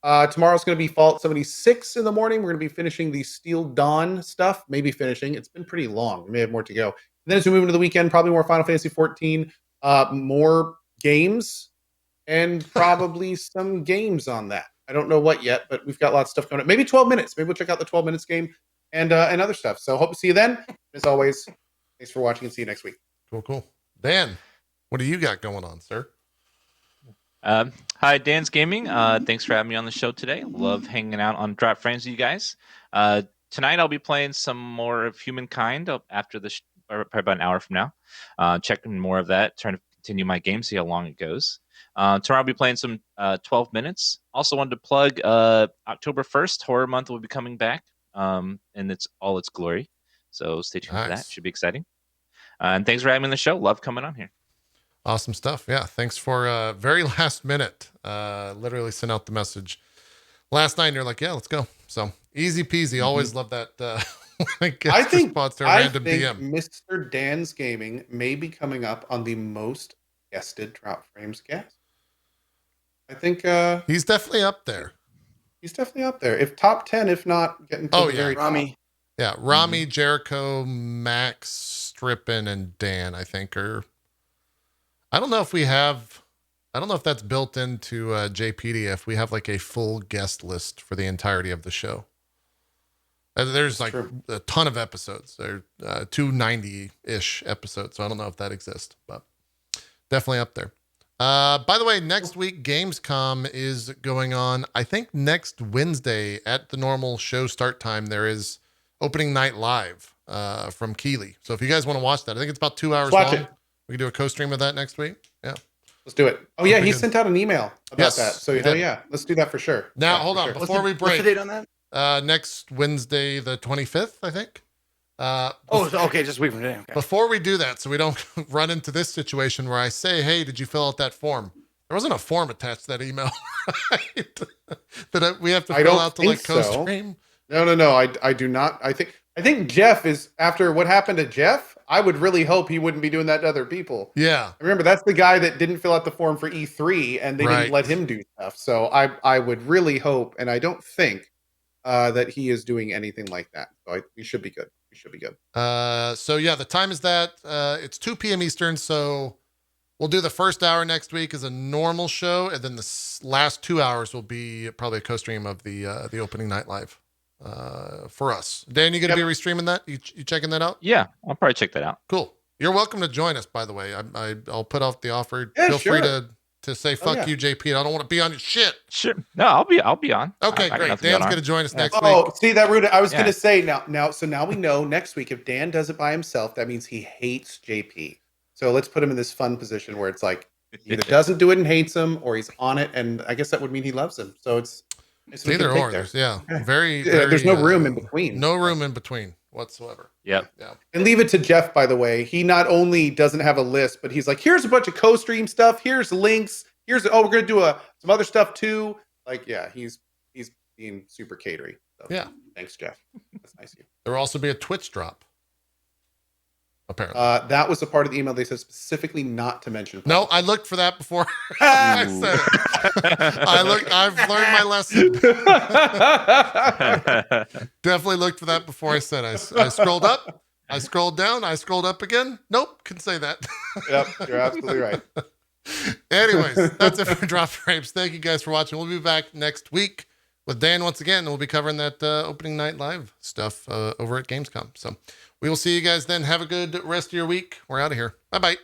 Tomorrow's going to be Fallout 76 in the morning. We're going to be finishing the Steel Dawn stuff. Maybe finishing. It's been pretty long. We may have more to go. And then as we move into the weekend, probably more Final Fantasy 14, more games, and probably some games on that. I don't know what yet, but we've got lots of stuff coming up. Maybe 12 minutes. Maybe we'll check out the 12 minutes game and other stuff. So hope to see you then. As always, thanks for watching and see you next week. Cool. Dan, what do you got going on, sir? Hi, DansGaming. Thanks for having me on the show today. Love hanging out on Drop Frames with you guys. Tonight I'll be playing some more of Humankind after the probably about an hour from now. Checking more of that, trying to continue my game, see how long it goes. Tomorrow I'll be playing some 12 minutes. Also wanted to plug October 1st, Horror Month will be coming back, and it's all its glory. So stay tuned for that. Should be exciting. And thanks for having me on the show. Love coming on here. Awesome stuff. Yeah. Thanks for very last minute. Literally sent out the message last night and you're like, yeah, let's go. So easy peasy. Always love that. I think DM. Mr. DansGaming may be coming up on the most guested Drop Frames guest. I think he's definitely up there. He's definitely up there. If top 10, if not getting to the very Rami. top. Yeah, Rami, Jericho, Max, Strippin, and Dan, I think are. I don't know if that's built into JPDF. We have like a full guest list for the entirety of the show. There's like a ton of episodes. There are 290-ish episodes, so I don't know if that exists, but definitely up there. By the way, next week, Gamescom is going on. I think next Wednesday at the normal show start time, there is opening night live from Keeley. So if you guys want to watch that, I think it's about 2 hours long. We can do a co-stream of that next week. Yeah. Let's do it. Oh, yeah. He sent out an email about that. So, yeah, let's do that for sure. Now, hold on. Before we break. What's the date on that? Next Wednesday, the 25th, I think. Okay. Just a week from today. Okay. Before we do that, so we don't run into this situation where I say, hey, did you fill out that form? There wasn't a form attached to that email, right? That we have to I fill don't out to think like co-stream. No. I do not. I think Jeff is, after what happened to Jeff, I would really hope he wouldn't be doing that to other people. Yeah. Remember, that's the guy that didn't fill out the form for E3 and they Right. didn't let him do stuff. So I would really hope, and I don't think that he is doing anything like that. So we should be good. We should be good. So yeah, the time is that it's 2 p.m. Eastern. So we'll do the first hour next week as a normal show, and then the last 2 hours will be probably a co-stream of the opening night live for us. Dan, you going to be restreaming that? You checking that out? Yeah, I'll probably check that out. Cool. You're welcome to join us, by the way. I'll put off the offer. Yeah, Feel free sure. to say fuck you, JP. I don't want to be on your shit. Sure. No, I'll be on. Okay, I got great. nothing Dan's going going on. to join us next week. Oh, see that, Ruda? I was Yeah. going to say now we know next week if Dan does it by himself, that means he hates JP. So let's put him in this fun position where it's like he either doesn't do it and hates him, or he's on it, and I guess that would mean he loves him. So it's either or. there. Very, There's no room in between. No room in between whatsoever. Yep. Yeah. And leave it to Jeff, by the way. He not only doesn't have a list, but he's like, here's a bunch of co-stream stuff. Here's links. We're going to do some other stuff too. Like, yeah, he's being super catery. So, Yeah. Thanks, Jeff. That's nice of you. There will also be a Twitch drop. Apparently. That was a part of the email they said specifically not to mention. No, I looked for that before I said it. I've learned my lesson. Definitely looked for that before I said I scrolled up. I scrolled down. I scrolled up again. Nope. Couldn't say that. Yep. You're absolutely right. Anyways, that's it for Drop Frames. Thank you guys for watching. We'll be back next week with Dan once again, and we'll be covering that opening night live stuff over at Gamescom. So we will see you guys then. Have a good rest of your week. We're out of here. Bye-bye.